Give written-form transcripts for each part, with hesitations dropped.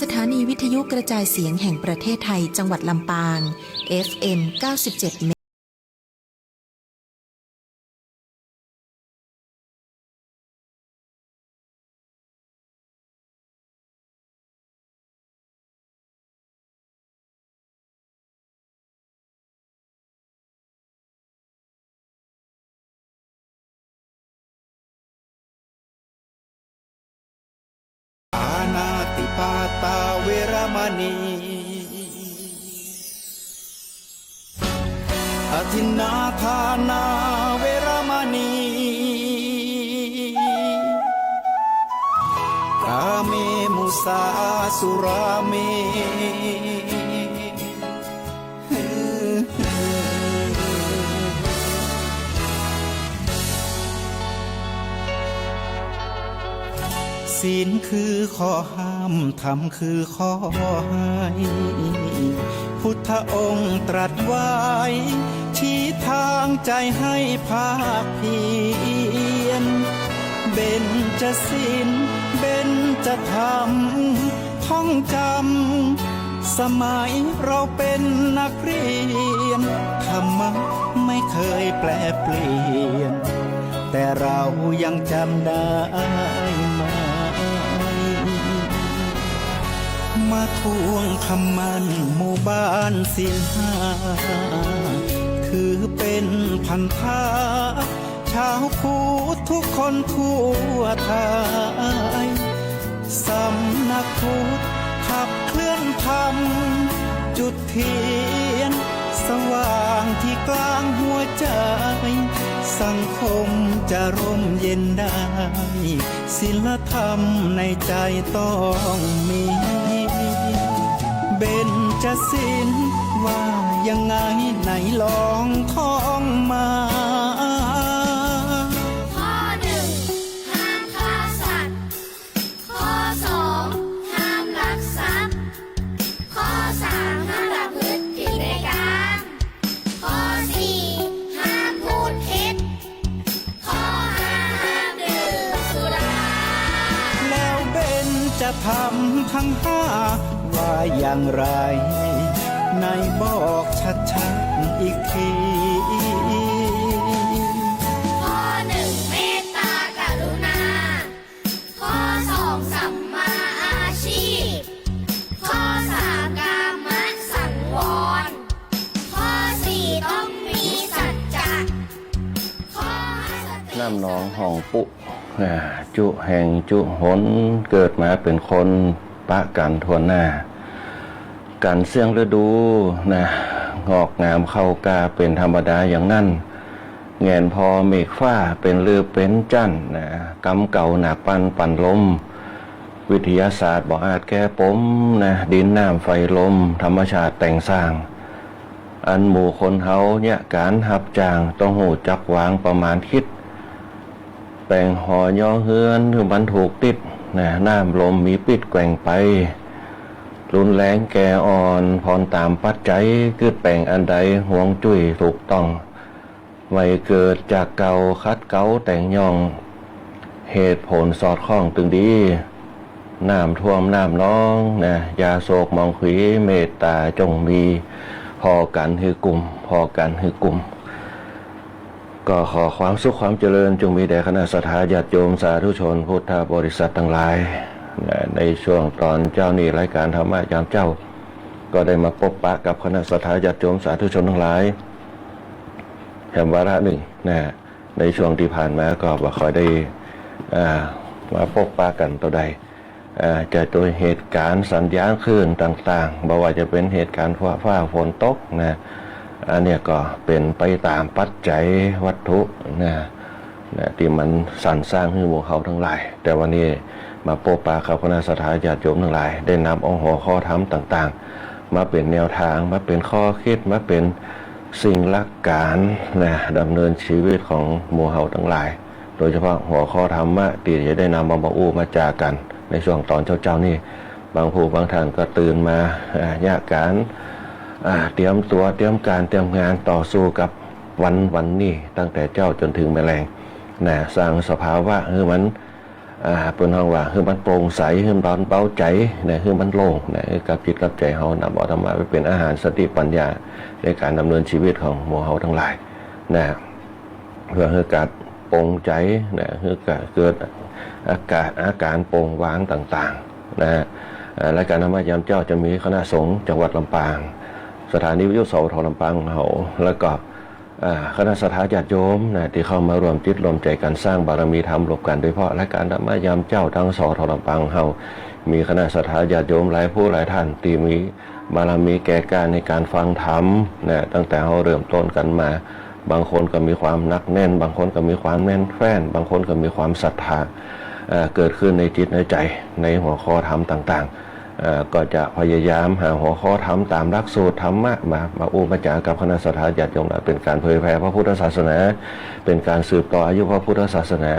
สถานีวิทยุกระจายเสียงแห่งประเทศไทยจังหวัดลำปาง FM 97 ติปาตาเวรมณีอทินนาทานาเวรมณีกาเมมุสาสุราเมศีลคือข้อห้ามธรรมคือข้อให้พุทธองค์ตรัสไว้ชี้ทางใจให้ภาคเพียรเบญจศีลเบญจธรรมท่องจำสมัยเราเป็นนักเรียนธรรมะไม่เคยแปรเปลี่ยนแต่เรายังจำได้มาทวงคำมันหมู่บ้านศีลห้าถือเป็นพันธะชาวพุทธทุกคนทั่วไทยสำนักพุทธขับเคลื่อนธรรมจุดเทียนสว่างที่กลางหัวใจสังคมจะร่มเย็นได้ศีลธรรมในใจต้องมีเบญจศีลว่ายังไงไหนลองท่องมาข้อหนึ่งห้ามฆ่าสัตว์ข้อสองห้ามลักทรัพย์ข้อสามห้ามประพฤติผิดในกามข้อสี่ห้ามพูดเท็จข้อห้าห้ามดื่มสุราแล้วเบญจธรรมทั้งห้าว่าอย่างไรไหนบอกชัดๆอีกทีข้อหนึ่งเมตตากรุณาข้อสองสัมมาอาชีพข้อสามกามสังวรข้อสี่ต้องมีสัจจะข้อห้าสติน้ำหนองห้องปุจุแห่งจุหนเกิดมาเป็นคนปะกันทวนหน้าการเสี่ยงฤดูนะงอกงามเข้ากาเป็นธรรมดาอย่างนั้นแงนพอเมฆฟ้าเป็นลือเป็นจั่นนะกำเก่าหนักปั่นลมวิทยาศาสตร์บอกอาจแก้ปมนะดินน้ำไฟลมธรรมชาติแต่งสร้างอันหมู่คนเฮาเนี่ยการหับจางต้องหูจักวางประมาณคิดแปลงหอย่อเฮือนคือมันถูกติดนะน้ำลมมีปิดแกว่งไปรุนแรงแก่อ่อนพรตามปัจจัยคือแปลงอันใดห่วงจุ้ยถูกต้องไว้เกิดจากเก่าคัดเก่าแต่งย่องเหตุผลสอดคล้องตึงดีน้ำท่วมน้ำน้องนะยาโศกมองขีเมตตาจงมีพอกันคือกลุ่มพอกันคือกลุ่มก็ขอความสุขความเจริญจงมีแด่คณะสัตยาญาติโยมสาธุชนพุทธบริษัททั้งหลายในช่วงตอนเจ้านี้รายการธรรมะยามเจ้าก็ได้มาพบปะกับคณะสัตยาญาติโยมสาธุชนทั้งหลายแห่งวาระหนึ่งนะในช่วงที่ผ่านมาก็บ่ค่อยได้มาพบปะกันต่อใดจะโดยเหตุการณ์สัญญาณคลื่นต่างๆบ่ว่าจะเป็นเหตุการณ์ฟ้าฝนตกนะอันนี้ก็เป็นไปตามปัจจัยวัตถุนะที่มันสรรสร้างให้หมู่เขาทั้งหลายแต่วันนี้มาพบปะกับคณะสัตยาญาติโยมทั้งหลายได้นำเอาหัวข้อธรรมต่างๆมาเป็นแนวทางมาเป็นข้อคิดมาเป็นสิ่งหลักการนะดำเนินชีวิตของหมู่เฮาทั้งหลายโดยเฉพาะหัวข้อธรรมะที่จะได้นำมาอู้มาจากันในช่วงตอนเจ้าๆนี่บางผู้บางท่านก็ตื่นมาญาการเตรียมตัวเตรียมการเตรียมงานต่อสู้กับวันนี้ตั้งแต่เจ้าจนถึงแมลงนะสร้างสภาวะคือมัน เปิ้นห้องว่าคือมันโปร่งใสคือมันเบาใจนะคือมันโล่งนะกับจิตกับใจเฮานำเอาธรรมะไปเป็นอาหารสติปัญญาในการดำเนินชีวิตของหมู่เฮาทั้งหลายนะเพื่อให้การโปร่งใจนะคือเกิดอาการโปร่งวางต่างๆนะและการธรรมะยามเจ้าจะมีคณะสงฆ์จังหวัดลำปางสถานีวิทยุสวทลำปางของเฮาแล้วก็คณะสัตยาญาติโยมนะที่เข้ามารวมจิตรวมใจกันสร้างบารมีธรรมรวมกันโดยเฉพาะและการธรรมะยามเจ้าทั้งสทลำปางเฮามีคณะสัตยาญาติโยมหลายผู้หลายท่านที่มีบารมีแก่การในการฟังธรรมนะตั้งแต่เฮาเริ่มต้นกันมาบางคนก็มีความหนักแน่นบางคนก็มีความแน่นแฟ้นบางคนก็มีความศรัทธาเกิดขึ้นในจิตในใจในหัวข้อธรรมต่างๆก็จะพยายามหาหัวข้อธรรมตามหลักสูตรธรรมะมาอุปจากับคณะสัตยาญาติโยมเป็นการเผยแผ่พระพุทธศาสนาเป็นการสืบต่ออายุพระพุทธศาสนา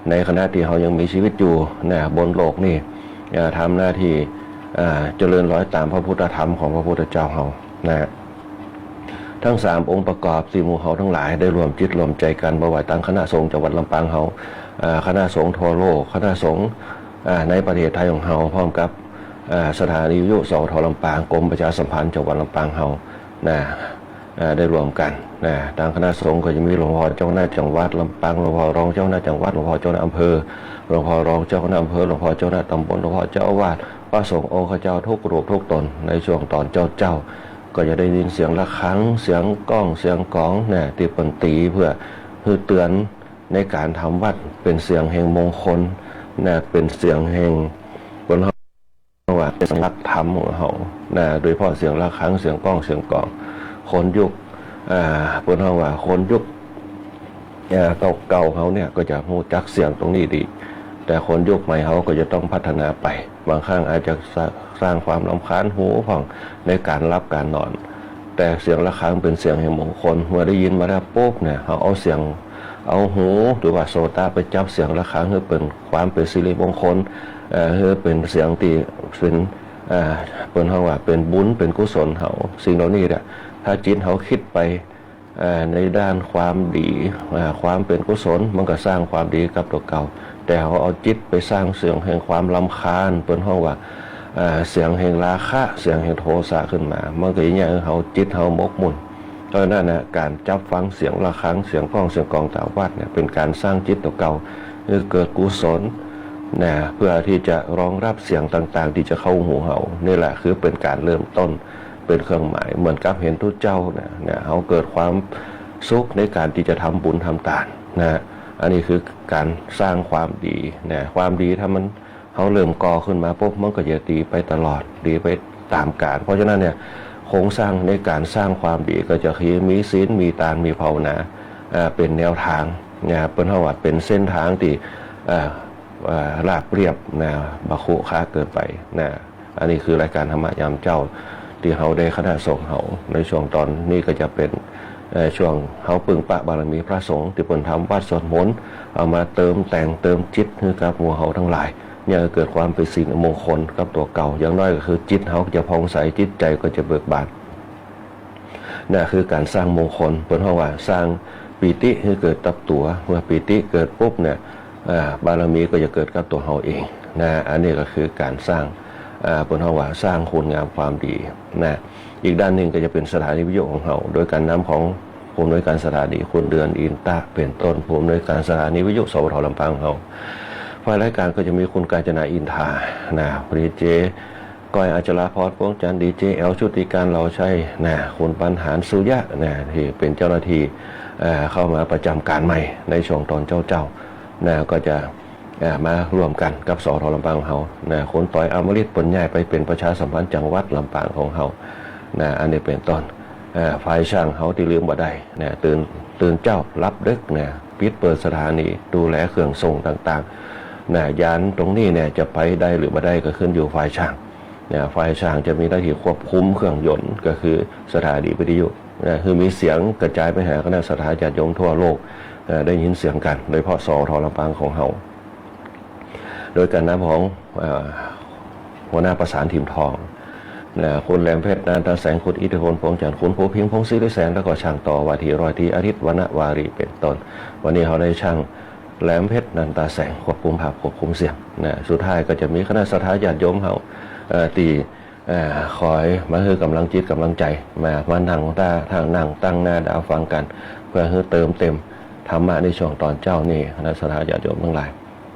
ในขณะที่เขายังมีชีวิตอยู่นะบนโลกนี่ทำหน้าที่เจริญร้อยตามพระพุทธธรรมของพระพุทธเจ้าเขานะทั้ง3องค์ประกอบ4หมู่เฮาทั้งหลายได้รวมจิตรวมใจกันบ่ว่าตั้งคณะสงฆ์จังหวัดลำปางเฮาคณะสงฆ์ทั่วโลกคณะสงฆ์ในประเทศไทยของเฮาพร้อมกับสถานีวิทยุสวทลำปางกรมประชาสัมพันธ์จังหวัดลำปางเฮาได้รวมกันทางคณะสงฆ์ก็จะมีหลวงพ่อเจ้าคณะจังหวัดลำปางหลวงพ่อรองเจ้าคณะจังหวัดหลวงพ่อเจ้าคณะอำเภอหลวงพ่อรองเจ้าคณะอำเภอหลวงพ่อเจ้าคณะตำบลหลวงพ่อเจ้าอาวาสพระสงฆ์องค์เจ้าทุกรูปทุกตนในช่วงตอนเจ้าก็จะได้ยินเสียงระฆังเสียงก้องเสียงกลองตีปนตีเพื่อเตือนในการทำวัดเป็นเสียงแห่งมงคลเป็นเสียงแห่งบนว่าเป็นหลักธรรมของเขาโดยเฉพาะเสียงระฆังเสียงก้องเสียงกลองคนยุคบนว่าคนยุคเก่าเขาเนี่ยก็จะรู้จักเสียงตรงนี้ดีแต่คนยุคใหม่เขาก็จะต้องพัฒนาไปบางครั้งอาจจะสร้างความรำคาญหูฟังในการรับการนอนแต่เสียงระฆังเป็นเสียงแห่งมงคลเมื่อได้ยินมาแล้วปุ๊บเนี่ยเขาเอาหูหรือว่าโซตาไปจับเสียงระฆังให้เป็นความเป็นสิริมงคลให้เป็นเสียงที่เป็นห้องว่าเป็นบุญเป็นกุศลเขาสิ่งเหล่านี้เนี่ยถ้าจิตเขาคิดไปในด้านความดีความเป็นกุศลมันก็สร้างความดีกับตัวเก่าแต่เขาเอาจิตไปสร้างเสียงแห่งความรำคาญเป็นห้องว่าเสียงแห่งราคะเสียงแห่งโทสะขึ้นมามันก็อย่างนี้เขาจิตเขามกมุ่นเพราะนั่นนะการจับฟังเสียงระฆังเสียงก้องเสียงกลองตามวัดเนี่ยเป็นการสร้างจิตตัวเก่าให้เกิดกุศลเพื่อที่จะรองรับเสียงต่างๆที่จะเข้าหูเขานี่แหละคือเป็นการเริ่มต้นเป็นเครื่องหมายเหมือนกับเห็นทุกเจ้าเนี่ยเขาเกิดความสุขในการที่จะทำบุญทำทานอันนี้คือการสร้างความดีความดีถ้ามันเขาเริ่มก่อขึ้นมาปุ๊บมันก็จะดีไปตลอดดีไปตามกาลเพราะฉะนั้นเนี่ยโครงสร้างในการสร้างความดีก็จะคือมีศีลมีทานมีภาวนาเป็นแนวทางเป็นห้องว่าเป็นเส้นทางที่ราบเรียบบัคุค้าเกินไปอันนี้คือรายการธรรมะยามเจ้าที่เขาได้คณะสงฆ์เขาในช่วงตอนนี้ก็จะเป็นช่วงเขาปึงปะบารมีพระสงฆ์ที่เปิ่นทำวัดสวดมนต์เอามาเติมแต่งเติมจิตให้กับหมู่เขาทั้งหลายเนี่ยเกิดความเป็นสิ่งมงคลกับตัวเก่าอย่างน้อยก็คือจิตเขาจะผ่องใสจิตใจก็จะเบิกบานคือการสร้างมงคลเปิ่นว่าสร้างปีติให้เกิดกับตัวเมื่อปีติเกิดปุ๊บเนี่ยบารมีก็จะเกิดกับตัวเขาเองอันนี้ก็คือการสร้างเปิ่นว่าสร้างคุณงามความดีอีกด้านหนึ่งก็จะเป็นสถานีวิทยุของเราโดยการนำของผู้อำนวยการสถานีคุณเดือนอินตะเป็นต้นผู้อำนวยการสถานีวิทยุสวทลำปางเราฝ่ายรายการก็จะมีคุณกาญจนาอินทาดีเจก้อยอาจราพรพวงจันทร์ดีเจแอลชุติการเราใช้คุณปัญหารสุยะที่เป็นเจ้าหน้าที่เข้ามาประจำการใหม่ในช่วงตอนเจ้าก็จะมาร่วมกันกับสทลำปางของเราคนต่อยอมฤตผลใหญ่ไปเป็นประชาสัมพันธ์จังหวัดลำปางของเราอันนี้เป็นต้นฝ่ายช่างเขาที่ลืมบ่ได้ตื่นเจ้ารับดึกปิดเปิดสถานีดูแลเครื่องส่งต่างๆยานตรงนี้จะไปได้หรือไม่ได้ก็ขึ้นอยู่ฝ่ายช่างฝ่ายช่างจะมีหน้าที่ควบคุมเครื่องยนต์ก็คือสถานีวิทยุคือมีเสียงกระจายไปหาคณะสัตยาญาติโยมทั่วโลกได้ยินเสียงกันโดยเฉพาะสทลำปางของเราโดยการนำของหัวหน้าประสานทีมทองคุณแหลมเพชรนานตาแสงคุณอิทธิพลพงษ์จันทร์คุณภูพิงพงศ์ศรีฤแสนแล้วก็ช่างต่อวาทีรอยทีอาทิตย์วรรณวารีเป็นต้นวันนี้เขาได้ช่าง แหลมเพชรนันตาแสงควบคุมภาพควบคุมเสียงนะสุดท้ายก็จะมีคณะสัทธาญาติโยมเขาตีคอยมาคือกำลังจิตกำลังใจมานั่งทางนั่งตั้งหน้าดาวฟังกันเพื่อให้เติมเต็มธรรมะในช่วงตอนเจ้านี่คณะสัทธาญาติโยมทั้งหลาย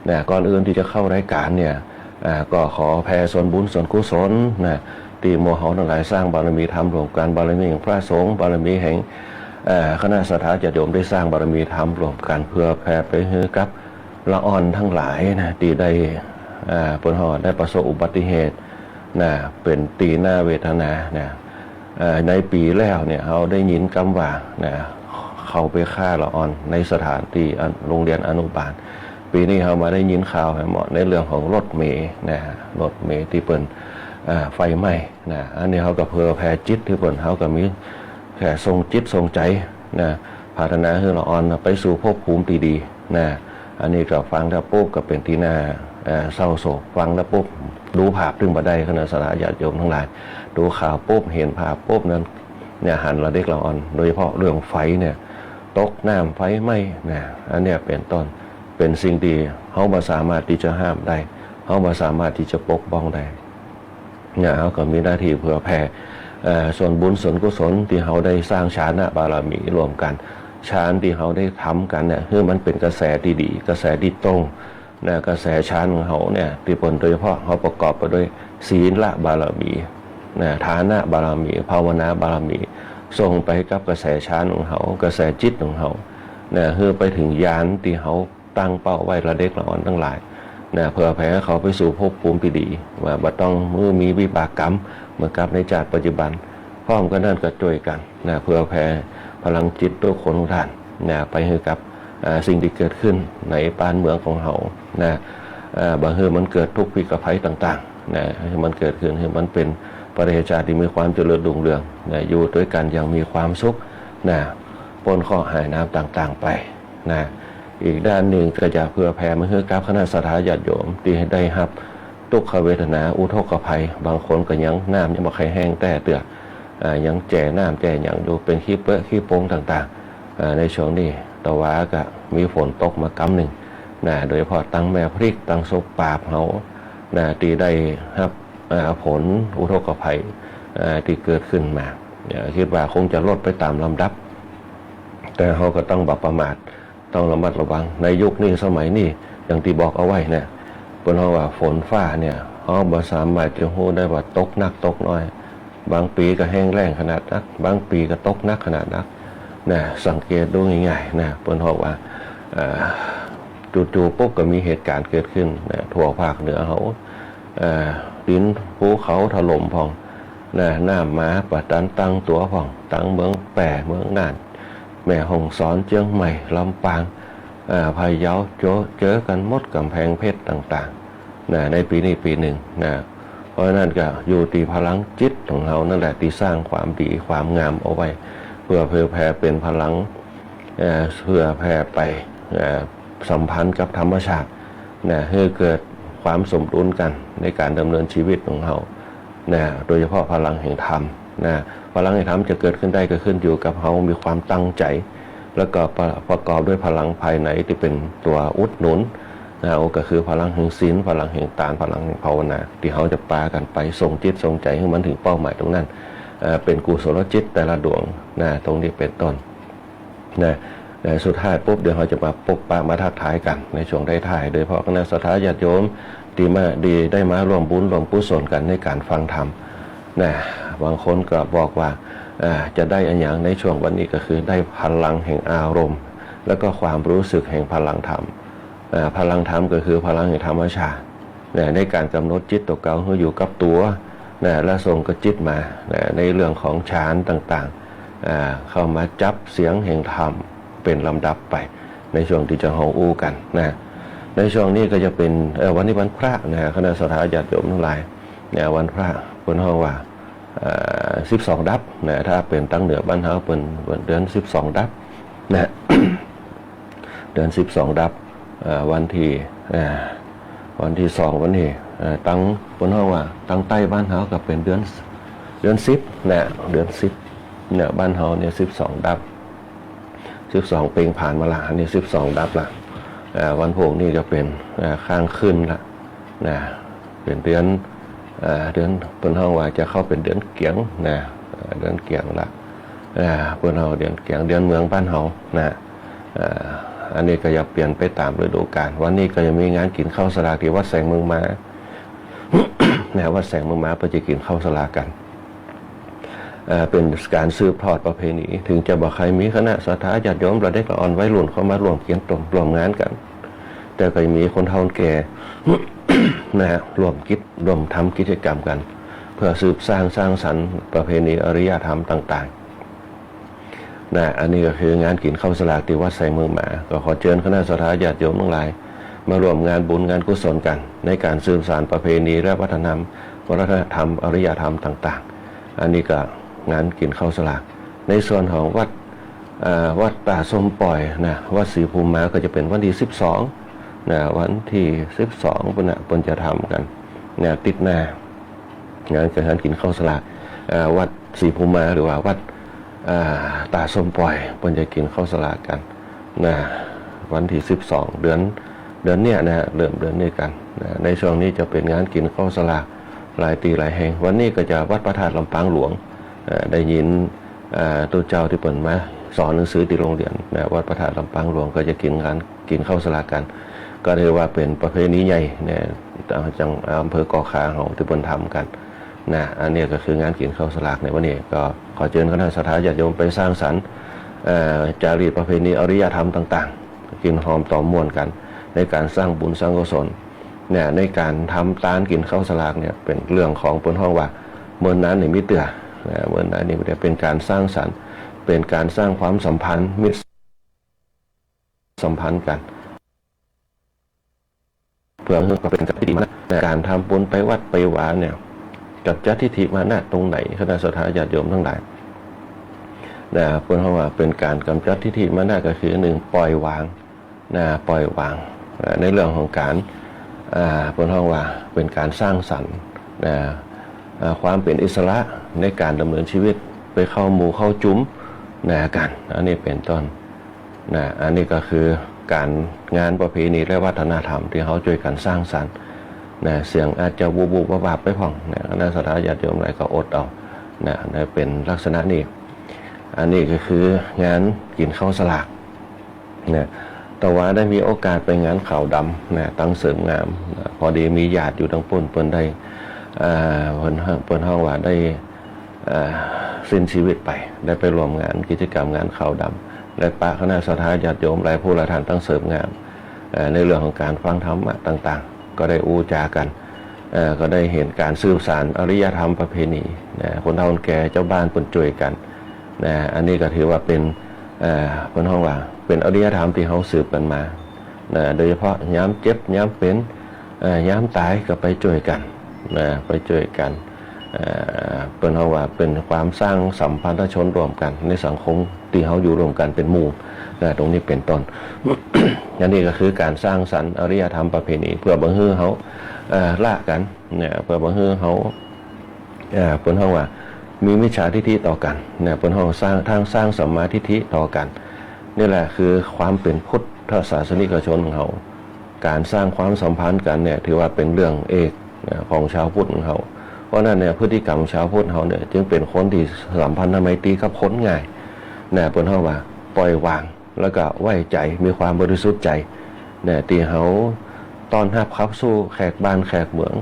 นะก่อนอื่นที่จะเข้ารายการเนี่ยก็ขอแผ่ส่วนบุญส่วนกุศลนะที่โมเฮาทั้งหลายสร้างบารมีธรรมรวมกันบารมีแห่งพระสงฆ์บารมีแห่งคณะสัทธาญาติโยมได้สร้างบารมีธรรมรวมกันเพื่อแผ่ไปให้กับละอ่อนทั้งหลายนะที่ได้ผลหอดได้ประสบอุบัติเหตุนะเป็นตีหน้าเวทนานะในปีแล้วเนี่ยเขาได้ยินคำว่านะเขาไปฆ่าละอ่อนในสถานที่โรงเรียนอนุบาลปีนี้เขามาได้ยินข่าวเหมาะในเรื่องของรถเมล์นะรถเมล์ที่เปิดไฟไหม้นะอันนี้เขาก็เพื่อแผ่จิตที่เปิดเขาก็มีแค่ทรงจิตทรงใจนะพัฒนาให้ละอ่อนไปสู่ภพภูมิที่ดีนะอันนี้ก็ฟังแล้วปุ๊บก็เป็นที่น่าเศร้าโศกฟังแล้วปุ๊บดูภาพถึงบัดใดคณะสัทธาญาติโยมทั้งหลายดูข่าวปุ๊บเห็นภาพปุ๊บนั้นเนี่ยหันละเด็กละอ่อนโดยเฉพาะเรื่องไฟเนี่ยตกน้ำไฟไหม้นะอันเนี้ยเป็นต้นเป็นสิ่งที่เขาไม่สามารถที่จะห้ามได้เขาไม่สามารถที่จะปกป้องได้เนี่ยเขาก็มีหน้าที่เพื่อแผ่ส่วนบุญส่วนกุศลที่เขาได้สร้างฌานะบารมีรวมกันฌานที่เขาได้ทำกันเนี่ยคือมันเป็นกระแสที่ดีกระแสที่ตรงนะกระแสฌานของเขาเนี่ยที่ผลโดยเฉพาะเขาประกอบไปด้วยศีลละบารมีนะฐานะบารมีภาวนาบารมีส่งไปกับกระแสฌานของเขากระแสจิตของเขาเนี่ยคือไปถึงญาณที่เขาตั้งเป้าไว้ละเด็กละอ่อนทั้งหลายนะเพื่อแผ่เขาไปสู่ภพภูมิที่ดีว่าบ่ต้องมีวิบากกรรมเหมือนกับในชาติปัจจุบันพร้อมกันนั่นก็ช่วยกันนะเพื่อแผ่พลังจิตตัวคนของท่านนะไปให้กับสิ่งที่เกิดขึ้นในบ้านเมืองของเขานะบางทีมันเกิดทุกข์พิกภัยต่างๆนะให้มันเกิดขึ้นให้มันเป็นประเทศชาติที่มีความเจริญรุ่งเรืองนะอยู่ด้วยกันอย่างมีความสุขนะปนข้อหายน้ำต่างๆไปนะอีกด้านหนึ่งก็จะเพื่อแผ่มาให้กับคณะสัทธาญาติโยมที่ได้รับทุกขเวทนาอุทกภัยบางคนก็ยังน้ำยังมาใครแห้งแต่เตือกยังแจ่น้ำแจ่ยังดูเป็นขี้เปื้อขี้โป่งต่างๆในช่วงนี้ตะวันก็มีฝนตกมากำหนึ่งนะโดยเฉพาะตั้งแม่พริกตั้งศพปราบเขานะที่ได้รับผลอุทกภัยที่เกิดขึ้นมาคิดว่าคงจะลดไปตามลำดับแต่เขาก็ต้องประมาทต้องระมัดระวังในยุคนี้สมัยนี้อย่างที่บอกเอาไว้เนี่ยเพราะว่าฝนฟ้าเนี่ยเขาบ่สามารถจะโหได้ว่าตกหนักตกน้อยบางปีก็แห้งแล้งขนาดนักบางปีก็ตกหนักขนาดนักนะสังเกตดูง่ายๆนะเพราะว่าจู่ๆปุ๊บก็มีเหตุการณ์เกิดขึ้นนะทั่วภาคเหนือเขาดินภูเขาถล่มพองนะน้ำมาปะตันตั้งตัวพองตั้งเมืองแปะเมืองน่านแม่ฮ่องสอนเชียงใหม่ลำปางพะเยาเจอกันหมดกำแพงเพชรต่างๆนะในปีนี้ปีหนึ่งนะเพราะนั้นก็อยู่ที่พลังจิตของเรานั่นแหละที่สร้างความดีความงามเอาไว้เพื่อเผยแผ่เป็นพลังเพื่อแผ่ไปสัมพันธ์กับธรรมชาตินะให้เกิดความสมดุลกันในการดำเนินชีวิตของเรานะโดยเฉพาะพลังแห่งธรรมนะพลังแห่งธรรมจะเกิดขึ้นได้ก็ขึ้นอยู่กับเรามีความตั้งใจแล้วก็ประกอบด้วยพลังภายในที่เป็นตัวอุดหนุนนะก็คือพลังแห่งศีลพลังแห่งทานพลังแห่งภาวนาที่เขาจะปากันไปส่งจิตส่งใจให้มันถึงเป้าหมายตรงนั้นเป็นกุศลจิตแต่ละดวงนะตรงนี้เป็นต้นนะสุดท้ายปุ๊บเดี๋ยวเขาจะมาปกปามาทักทายกันในช่วงท้ายๆโดยเฉพาะคณะสัทธาญาติโยมที่มาดีได้มาร่วมบุญร่วมกุศลกันในการฟังธรรมนะบางคนก็บอกว่าจะได้อันอย่างในช่วงวันนี้ก็คือได้พลังแห่งอารมณ์แล้วก็ความรู้สึกแห่งพลังธรรมพลังธรรมก็คือพลังแห่งธรรมชาติในการกำหนดจิตตัวเก่าให้อยู่กับตัวและส่งกระจิตมาในเรื่องของฌานต่างๆเข้ามาจับเสียงแห่งธรรมเป็นลำดับไปในช่วงที่จะเฮาอู้กันนะในช่วงนี้ก็จะเป็นวันนี้วันพระนะคณะสัทธาญาติโยมทั้งหลายวันพระคนเฮาว่า12 ดับนะถ้าเป็นตั้งเหนือบ้านเฮาเป็นเดือน12 ดับนะ เดือน12 ดับวันที่2วันนี้ตั้งคนเฮาว่าตั้งใต้บ้านเฮาก็เป็นเดือน10นะเดือน10เนี่ยบ้านเฮาเนี่ย12 ดับ12 ปีผ่านมาละอันนี้12 ดับละ วันพวกนี้ก็เป็นข้างขึ้นละนะเป็นเดือนเปิ้นห้องว่าจะเข้าเป็นเดือนเกียงนะเดือนเกียงละเปิ้นเฮาเดือนเกียงเดือนเมืองบ้านเฮานะอันนี้ก็จะเปลี่ยนไปตามฤดูกาลวันนี้ก็จะมีงานกินข้าวสลากที่วัดแสงเมืองมา วัดแสงเมืองมาเพื่อจะกินข้าวสลากกันเป็นการสืบทอดประเพณีถึงจะบอกใครมีคณะศรัทธาญาติโยมประเด็กละอ่อนไว้รุ่นเข้ามารวมเกียนร่วมงานกันแต่ก็มีคนเฒ่าแก่ ร่วมทำกิจกรรมกันเพื่อสืบสร้างสรรค์ประเพณีอารยธรรมต่างๆอันนี้ก็คืองานกินข้าวสลากที่วัดแสงเมืองมาก็ขอเชิญคณะศรัทธาญาติโยมทั้งหลายมารวมงานบุญงานกุศลกันในการสืบสานประเพณีและวัฒนธรรมอารยธรรมต่างๆอันนี้ก็งานกินข้าวสลากในส่วนของวัดป่าส้มปล่อยวัดศรีภูมิมาก็จะเป็นวันที่12วันที่12เพิ่นจะทำกันติดหน้างานการกินข้าวสลากวัดศรีภูมิมาหรือว่าวัดตาส้มปล่อยเพิ่นจะกินข้าวสลากกันวันที่12เดือนนี้เริ่มเดือนนี้กันในช่วงนี้จะเป็นงานกินข้าวสลากหลายตีหลายแห่งวันนี้ก็จะวัดพระธาตุลำปางหลวงได้ยินตัวเจ้าที่เปิดมาสอนหนังสือที่โรงเรียนวัดพระธาตุลำปางหลวงก็จะกินข้าวสลากกันก็เรียกว่าเป็นประเพณีใหญ่จังอำเภอก่อขาของที่เปิดทำกันอันนี้ก็คืองานกินข้าวสลากในวันนี้ก็ขอเชิญคณะศรัทธาญาติโยมไปสร้างสรรค์จารีตประเพณีอารยธรรมต่างๆกินหอมต่อมวลกันในการสร้างบุญสร้างกุศลในการทำตานกินข้าวสลากเนี่ยเป็นเรื่องของปนห้องว่าเมื่อนั้นนี่มิเตือเมื่อนั้นนี่เป็นการสร้างสรรค์เป็นการสร้างความสัมพันธ์มิตรสัมพันธ์กันเพื่อเป็นการที่การทำบุญไปวัดไปวาเนี่ยกับจัตทิฏฐิมานะตรงไหนคณะศรัทธาญาติโยมทั้งหลายเพื่อเขาว่าเป็นการกำจัดทิฏฐิมานะก็คือ1ปล่อยวางปล่อยวางในเรื่องของการเพื่อเขาว่าเป็นการสร้างสรรค์ความเป็นอิสระในการดำเนินชีวิตไปเข้าหมู่เข้าจุ้มกันอันนี้เป็นต้นอันนี้ก็คือการงานประเพณีและวัฒนธรรมที่เขาช่วยกันสร้างสรรค์เสียงอาจจะบูบวาบไปผ่องคณะศรัทธาญาติโยมอะไรก็อดเอาเป็นลักษณะนี้อันนี้ก็คืองานกินข้าวสลากแต่ว่าได้มีโอกาสไปงานข่าวดำตั้งเสริมงามพอดีมีญาติอยู่ทั้งปุ่นเปิ้นได้เปิ้นห้องว่าได้สิ้นชีวิตไปได้ไปรวมงานกิจกรรมงานข่าวดำและปะคณะศรัทธาญาติโยมหลายผู้หลายท่านตั้งเสริมงามในเรื่องของการฟังธรรมะต่างๆก็ได้อูจากันก็ได้เห็นการสืบสานอารยธรรมประเพณีคนเฒ่าคนแก่เจ้าบ้านเปิ้นช่วยกันอันนี้ก็ถือว่าเป็นคนห้องว่าเป็นอารยธรรมที่เขาสืบกันมาโดยเฉพาะย้ำเจ็บย้ำเป็นย้ำตายก็ไปช่วยกันไปช่วยกันเป็นห้องว่าเป็นความสร้างสัมพันธชนร่วมกันในสังคมที่เขาอยู่รวมกันเป็นหมู่ตรงนี้เป็นต้น อันนี้ก็คือการสร้างสรรค์อารยธรรมประเพณีเพื่อบังฮือเขาละกันเพื่อบังฮือเขาเป็นห้องว่ามีมิจฉาทิฏฐิต่อกันเป็นห้องสร้างสัมมาทิฏฐิต่อกันนี่แหละคือความเป็นพุทธศาสนิกชนของเขาการสร้างความสัมพันธ์กันถือว่าเป็นเรื่องเอกของชาวพุทธของเขาเพราะนั้นพฤติกรรมชาวพุทธเขาจึงเป็นคนที่สัมพันธ์ไมตรีกับคนง่ายเป็นห้องว่าปล่อยวางแล้วก็ไว้ใจมีความบริสุทธิ์ใจที่เขาต้อนรับเข้าสู่แขกบ้านแขกเมือง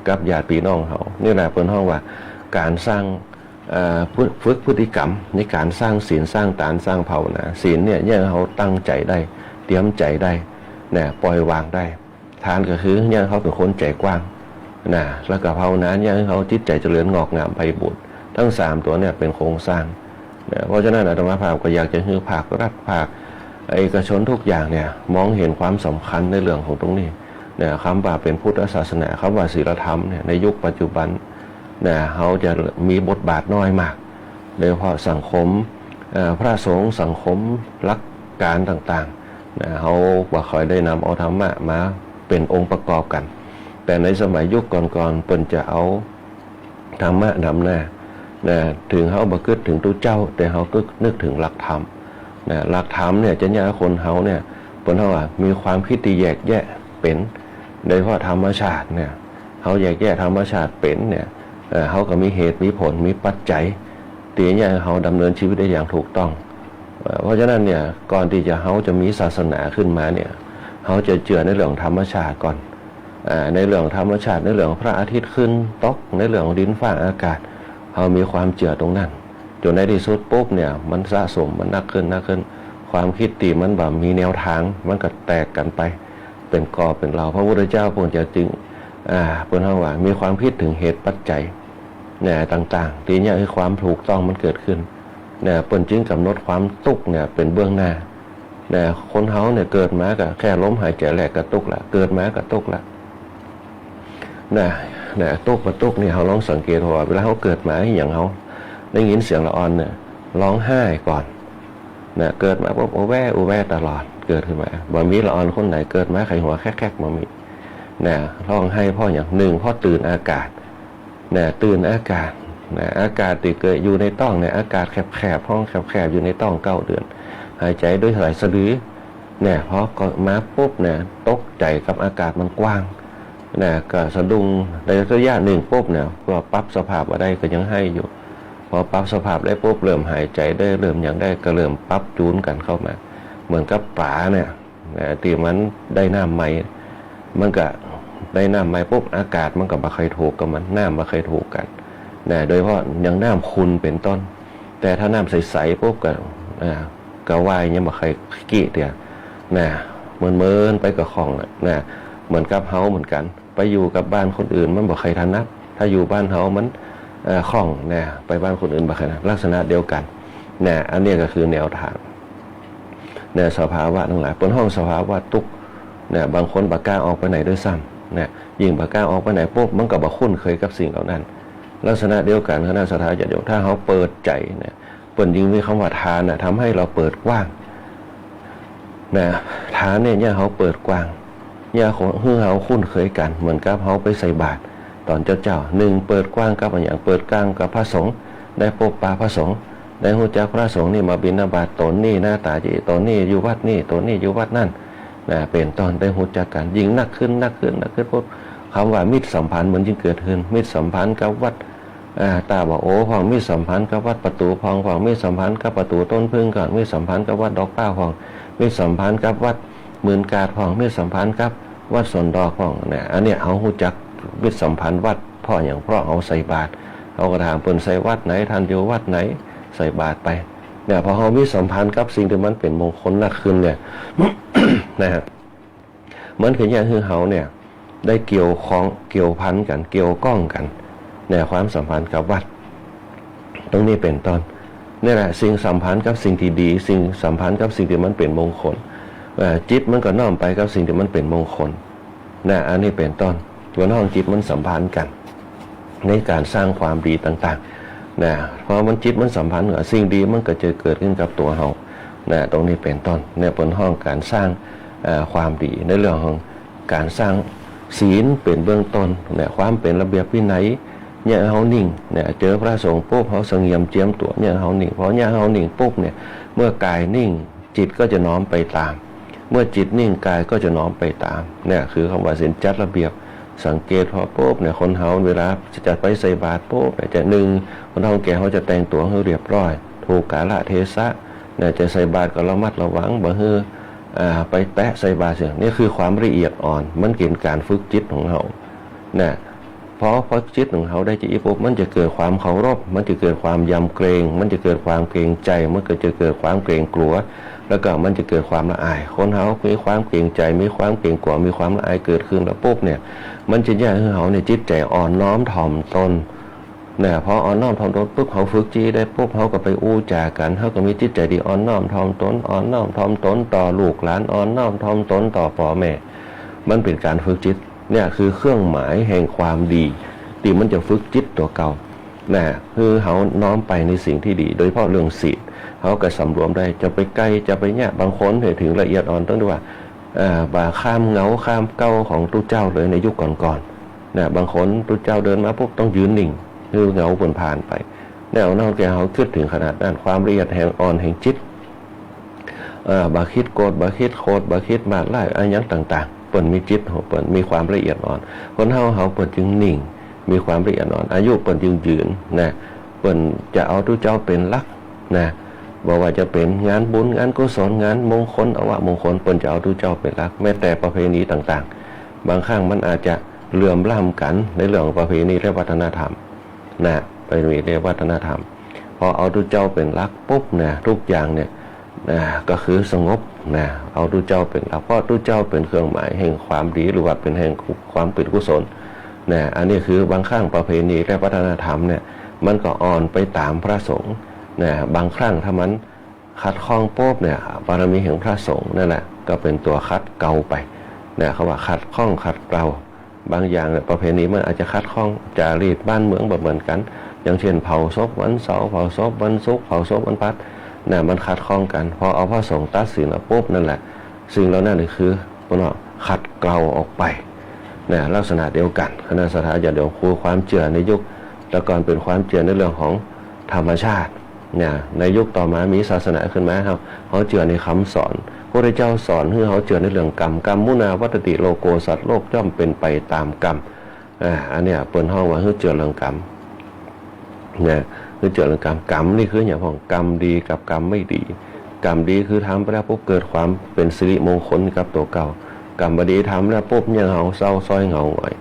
กับญาติพี่น้องเขานี่แหละเป็นห้องว่าการสร้างฝึกพฤติกรรมในการสร้างศีลสร้างตานสร้างภาวนาศีลเนี่ยเขาตั้งใจได้เตรียมใจได้ปล่อยวางได้ทานก็คือเนี่ยเขาเป็นคนใจกว้างแล้วก็ภาวนาเนี่ยเขาจิตใจเจริญงอกงามไพบูรย์ทั้ง3ตัวเนี่ยเป็นโครงสร้างเพราะฉะนั้นอาตมาภาพก็อยากจะให้ภาครัฐภาคเอกชนทุกอย่างเนี่ยมองเห็นความสำคัญในเรื่องของตรงนี้คำว่าเป็นพุทธศาสนาคำว่าศีลธรรมในยุคปัจจุบันเขาจะมีบทบาทน้อยมากโดยเฉพาะสังคมพระสงฆ์สังคมหลักการต่างๆเขาว่าคอยได้นำเอาธรรมะมาเป็นองค์ประกอบกันแต่ในสมัยยุคก่อนๆเปิ้นจะเอาธรรมะนำหน้าถึงเขาบ่คิดถึงตัวเจ้าแต่เขาก็นึกถึงหลักธรรมหลักธรรมเนี่ยจะเนี่ยคนเขาเนี่ย เปิ้นเฮาว่ามีความคิดที่แยกแยะเป็นโดยเฉพาะธรรมชาติเนี่ยเฮาแยกแยะธรรมชาติเป็นเนี่ยเฮาก็มีเหตุมีผลมีปัจจัยที่จะให้เฮาดำเนินชีวิตได้อย่างถูกต้องเพราะฉะนั้นเนี่ยก่อนที่จะเฮาจะมีศาสนาขึ้นมาเนี่ยเฮาจะเชื่อในเรื่องธรรมชาติก่อนในเรื่องธรรมชาติในเรื่องพระอาทิตย์ขึ้นตกในเรื่องดินฟ้าอากาศเฮามีความเชื่อตรงนั้นจนในที่สุดปุ๊บเนี่ยมันสะสมมันหนักขึ้นความคิดตีมันแบบมีแนวทางมันก็แตกกันไปเป็นกอเป็นเราพระพุทธเจ้าพระองค์จะจึงเพิ่นเฮาว่ามีความคิดถึงเหตุปัจจัยเนี่ยต่างๆทีนี้คือความถูกต้องมันเกิดขึ้นเนี่ยเพิ่นจึงกำหนดความทุกข์เนี่ยเป็นเบื้องหน้าเนี่ยคนเฮาเนี่ยเกิดมาก็แค่ลมหายใจแรกก็ทุกข์ละเกิดมาก็ทุกข์ละเนี่ยทุกข์นี่เฮาลองสังเกตว่าเวลาเฮาเกิดมาอย่างเฮาได้ยินเสียงละอ่อนเนี่ยร้องไห้ก่อนเนี่ยเกิดมาปุ๊บโอแว่ตลอดเกิดขึ้นมาบ่มีละอ่อนคนไหนเกิดมาไข้หัวแคกๆบ่มีเนี่ยร้องไห้เพราะอย่างหนึ่งเพราะตื่นอากาศเนี่ยตื่นอากาศเนี่ยอากาศที่เกิดอยู่ในท้องเนี่ยอากาศแคบๆห้องแคบๆอยู่ในท้อง9 เดือนหายใจด้วยสายสะดือเนี่ยพอก็มาปุ๊บเนี่ยตกใจกับอากาศมันกว้างเนี่ยก็สะดุ้งในระยะหนึ่งปุ๊บเนี่ยพอปรับสภาพอะไรก็ยังให้อยู่พอปรับสภาพได้ปุ๊บเริ่มหายใจได้เริ่มอย่างได้ก็เริ่มปรับจูนกันเข้ามาเหมือนกับปลาเนี่ยที่มันได้น้ำใหม่มันก็ได้น้ำใหม่ปุ๊บอากาศมันก็บ่เคยถูกกับมันน้ำบ่เคยถูกกันนะโดยเฉพาะอย่างน้ำขุ่นเป็นต้นแต่ถ้าน้ำใสๆปุ๊บก็ว่ายยังบ่เคยกี้เดียวนะเมินไปกับของนะเหมือนกับเฮาเหมือนกันไปอยู่กับบ้านคนอื่นมันบ่เคยถนัดถ้าอยู่บ้านเฮามันคล่องนะไปบ้านคนอื่นบ่เคยถนัดลักษณะเดียวกันนะอันนี้ก็คือแนวทางเนี่ยสภาวะทั้งหลายบนห้องสภาวะทุกข์เนี่ยบางคนบ่กล้าออกไปไหนด้วยซ้ำเนี่ยยิ่งบ่กล้าออกไปไหนปุ๊บมันก็บ่คุ้นเคยกับสิ่งเหล่านั้นลักษณะเดียวกันคณะสัตยาญาติโยมถ้าเขาเปิดใจเนี่ยเปิดยิ่งมีคำว่าทานน่ะทำให้เราเปิดกว้างนะทานเนี่ยเขาเปิดกว้างเนี่ยเขาคุ้นเคยกันเหมือนกับเขาไปใส่บาตรตอนเจ้าหนึ่งเปิดกว้างกับอย่างเปิดกลางกับพระสงฆ์ได้พบปะพระสงฆ์ได้รู้จักพระสงฆ์นี่มาบิณฑบาตตนนี่หน้าตาจีตนนี่อยู่วัดนี่ตนนี่อยู่วัดนั่นนะเป็นตอนได้รู้จักกันยิ่งนักขึ้นปุ๊บคำว่ามิตรสัมพันธ์มันจึงเกิดขึ้นมิตรสัมพันธ์กับวัดตาบอกโอ้พองมิตรสัมพันธ์กับวัดประตูพองมิตรสัมพันธ์กับประตูต้นพึ่งก่อนมิตรสัมพันธ์กับวัดดอกป้าพองมิตรสัมพันธ์กับวัดหมื่นกาดพองมิตรสัมพันธ์กับวัดสนดอกพองเนี่ยอันเนี้ยเขารู้จักมิตรสัมพันธ์วัดเพราะอย่างเพราะเขาใส่บาตรเขาก็ถามเปิ้นใส่วัดไหนท่านอยู่วัดไหนใส่บาตรไปเนี่ยพอเขามีสัมพันธ์กับสิ่งที่มันเป็นมงคลนักขึ้นเนี่ย นะฮะเหมือนคืออย่างคือเขาเนี่ยได้เกี่ยวข้องเกี่ยวพันกันเกี่ยวก้องกันในความสัมพันธ์กับวัดตรงนี้เป็นต้นนี่แหละสิ่งสัมพันธ์กับสิ่งที่ดีสิ่งสัมพันธ์กับสิ่งที่มันเป็นมงคลจิตมันก็น้อมไปกับสิ่งที่มันเป็นมงคลนะอันนี้เป็นต้นตัวน้องจิตมันสัมพันธ์กันในการสร้างความดีต่างๆนะเพราะมันจิตมันสัมพันธ์กับสิ่งดีมันก็จะเกิดขึ้นกับตัวเรานะตรงนี้เป็นต้นในบนห้องการสร้างความดีในเรื่องของการสร้างศีลเป็นเบื้องต้นเนี่ยความเป็นระเบียบวินัยเนี่ยเฮานิ่งเนี่ยเจอพระสงฆ์ปุ๊บเฮาสงบเจียมตัวเนี่ยเฮานิ่งเพราะเนี่ยเฮานิ่งปุ๊บเนี่ยเมื่อกายนิ่งจิตก็จะน้อมไปตามเมื่อจิตนิ่งกายก็จะน้อมไปตามเนี่ยคือคำว่าศีลจัดระเบียบสังเกตพอปุ๊บเนี่ยคนเฮาเวลาจะไปใส่บาตรปุ๊บเนี่ยจะหนึ่งคนเฮาแก่เขาจะแต่งตัวให้เรียบร้อยถูกกาลเทศะเนี่ยจะใส่บาตรก็ระมัดระวังบ่ฮือไปแตะใส่บาตรเสียนี่คือความละเอียดอ่อนมันเกิดการฝึกจิตของเฮาเนี่ยเพราะจิตของเขาได้จิตปุ๊บมันจะเกิดความเคารพมันจะเกิดความยำเกรงมันจะเกิดความเกรงใจมันก็จะเกิดความเกรงกลัวแล้วก็มันจะเกิดความละอายคนเขามีความเกรงใจมีความเกรงกลัวมีความละอายเกิดขึ้นแล้วปุ๊บเนี่ยมันจะแยกให้เขาในจิตใจอ่อนน้อมถ่อมตนเนี่ยพออ่อนน้อมถ่อมตนปุ๊บเขาฝึกจิตได้ปุ๊บเขาก็ไปอู้จากันเขาก็มีจิตใจดีอ่อนน้อมถ่อมตนอ่อนน้อมถ่อมตนต่อลูกหลานอ่อนน้อมถ่อมตนต่อพ่อแม่มันเป็นการฝึกจิตเนี่ยคือเครื่องหมายแห่งความดีที่มันจะฝึกจิตตัวเก่านะคือเขาน้อมไปในสิ่งที่ดีโดยเฉพาะเรื่องศีลเขาก็สำรวมได้จะไปใกล้จะไปเนี่ยบางคนถึงละเอียดอ่อนต้องดูว่าบาข้ามเงาข้ามเก้าของตู้เจ้าเลยในยุคก่อนๆนะบางคนตู้เจ้าเดินมาปุ๊บต้องยืนนิ่งคือเงาผ่านไปแนวนอกจากเขาคิดถึงขนาดนั้นความละเอียดแห่งอ่อนแห่งจิต บาคิดโกรธบาคิดโคตรบาคิดมาไล่อะไรอย่างต่างๆเปิ่นมีจิตเปิ่นมีความละเอียดอ่อนคนเฮาเปิ่นจึงนิ่งมีความละเอียดอ่อนอายุเปิ่นจึงยืนนะเปิ่นจะเอาทุเจ้าเป็นหลักนะบอกว่าจะเป็นงานบุญงานกุศลงานมงคลอวมงคลเปิ่นจะเอาทุเจ้าเป็นหลักแม้แต่ประเพณีต่างๆบางครั้งมันอาจจะเหลื่อมล้ำกันในเรื่องประเพณีและวัฒนธรรมนะประเพณีและวัฒนธรรมพอเอาทุเจ้าเป็นหลักปุ๊บเนี่ยทุกอย่างเนี่ยก็คือสงบนะเอาทุเจ้าเป็นหลักเพราะทุเจ้าเป็นเครื่องหมายแห่งความดีหรือว่าเป็นแห่งความเป็นกุศลนะอันนี้คือบางครั้งประเพณีและวัฒนธรรมเนี่ยมันก็อ่อนไปตามพระสงฆ์นะบางครั้งถ้ามันขัดข้องปุ๊บเนี่ยบารมีแห่งพระสงฆ์นั่นแหละก็เป็นตัวขัดเกลาไปนะเขาว่าขัดข้องขัดเกลาบางอย่างเนี่ยประเพณีมันอาจจะขัดข้องจารีตบ้านเมืองแบบเหมือนกันอย่างเช่นเผาศพวันเสาร์เผาศพวันศุกร์เผาศพวันพุธเนี่ยมันขัดข้องกันพอเอาพระสงฆ์ตัดสินแล้วปุ๊บนั่นแหละสิ่งเหล่านั้นคือพวกเราขัดเกลาออกไปเนี่ยลักษณะเดียวกันคณะสัตยาเดี๋ยวครูความเชื่อในยุคแต่ก่อนเป็นความเชื่อในเรื่องของธรรมชาติเนี่ยในยุคต่อมามีศาสนาขึ้นมาครับเขาเชื่อในคำสอนพระพุทธเจ้าสอนให้เขาเชื่อในเรื่องกรรมกรรมมุนาวัตติโลโกสัตว์โลกย่อมเป็นไปตามกรรมอันเนี้ยเปิดห้องว่าให้เชื่อเรื่องกรรมเนี่ยคือเจริญกรรมกรรมนี่คืออย่างของกรรมดีกับกรรมไม่ดีกรรมดีคือทำไปแล้วปุ๊บเกิดความเป็นสิริมงคลกับตัวเก่ากรรมบดีทำแล้วปุ๊บยังเหาเศร้าซอยเหงาหงอย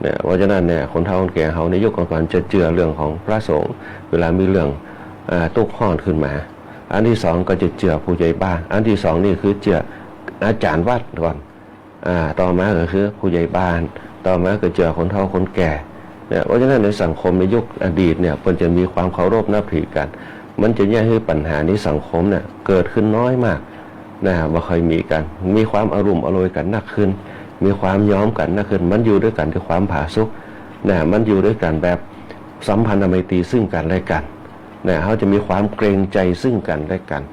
เนี่ยเพราะฉะนั้นเนี่ยคนเฒ่าคนแก่เขาในยุคก่อนๆจะเชื่อเรื่องของพระสงฆ์เวลามีเรื่องตุกข์ฮ้อนขึ้นมาอันที่สองก็จะเชื่อผู้ใหญ่บ้านอันที่สองนี่คือเชื่ออาจารย์วัดก่อนต่อมาก็คือผู้ใหญ่บ้านต่อมาก็เชื่อคนเฒ่าคนแก่เพราะฉะนั้นในสังคมในยุคอดีตเนี่ยมันจะมีความเคารพนับถือกันมันจะแยกให้ปัญหานี้สังคมเนี่ยเกิดขึ้นน้อยมากนะว่าเคยมีกันมีความอารมณ์อร่วยกันนักขึ้นมีความย้อมกันนักขึ้นมันอยู่ด้วยกันด้วยความผาสุกนะมันอยู่ด้วยกันแบบสัมพันธ์ไมตรีซึ่งกันและกันนะเขาจะมีความเกรงใจซึ่งกันและกัน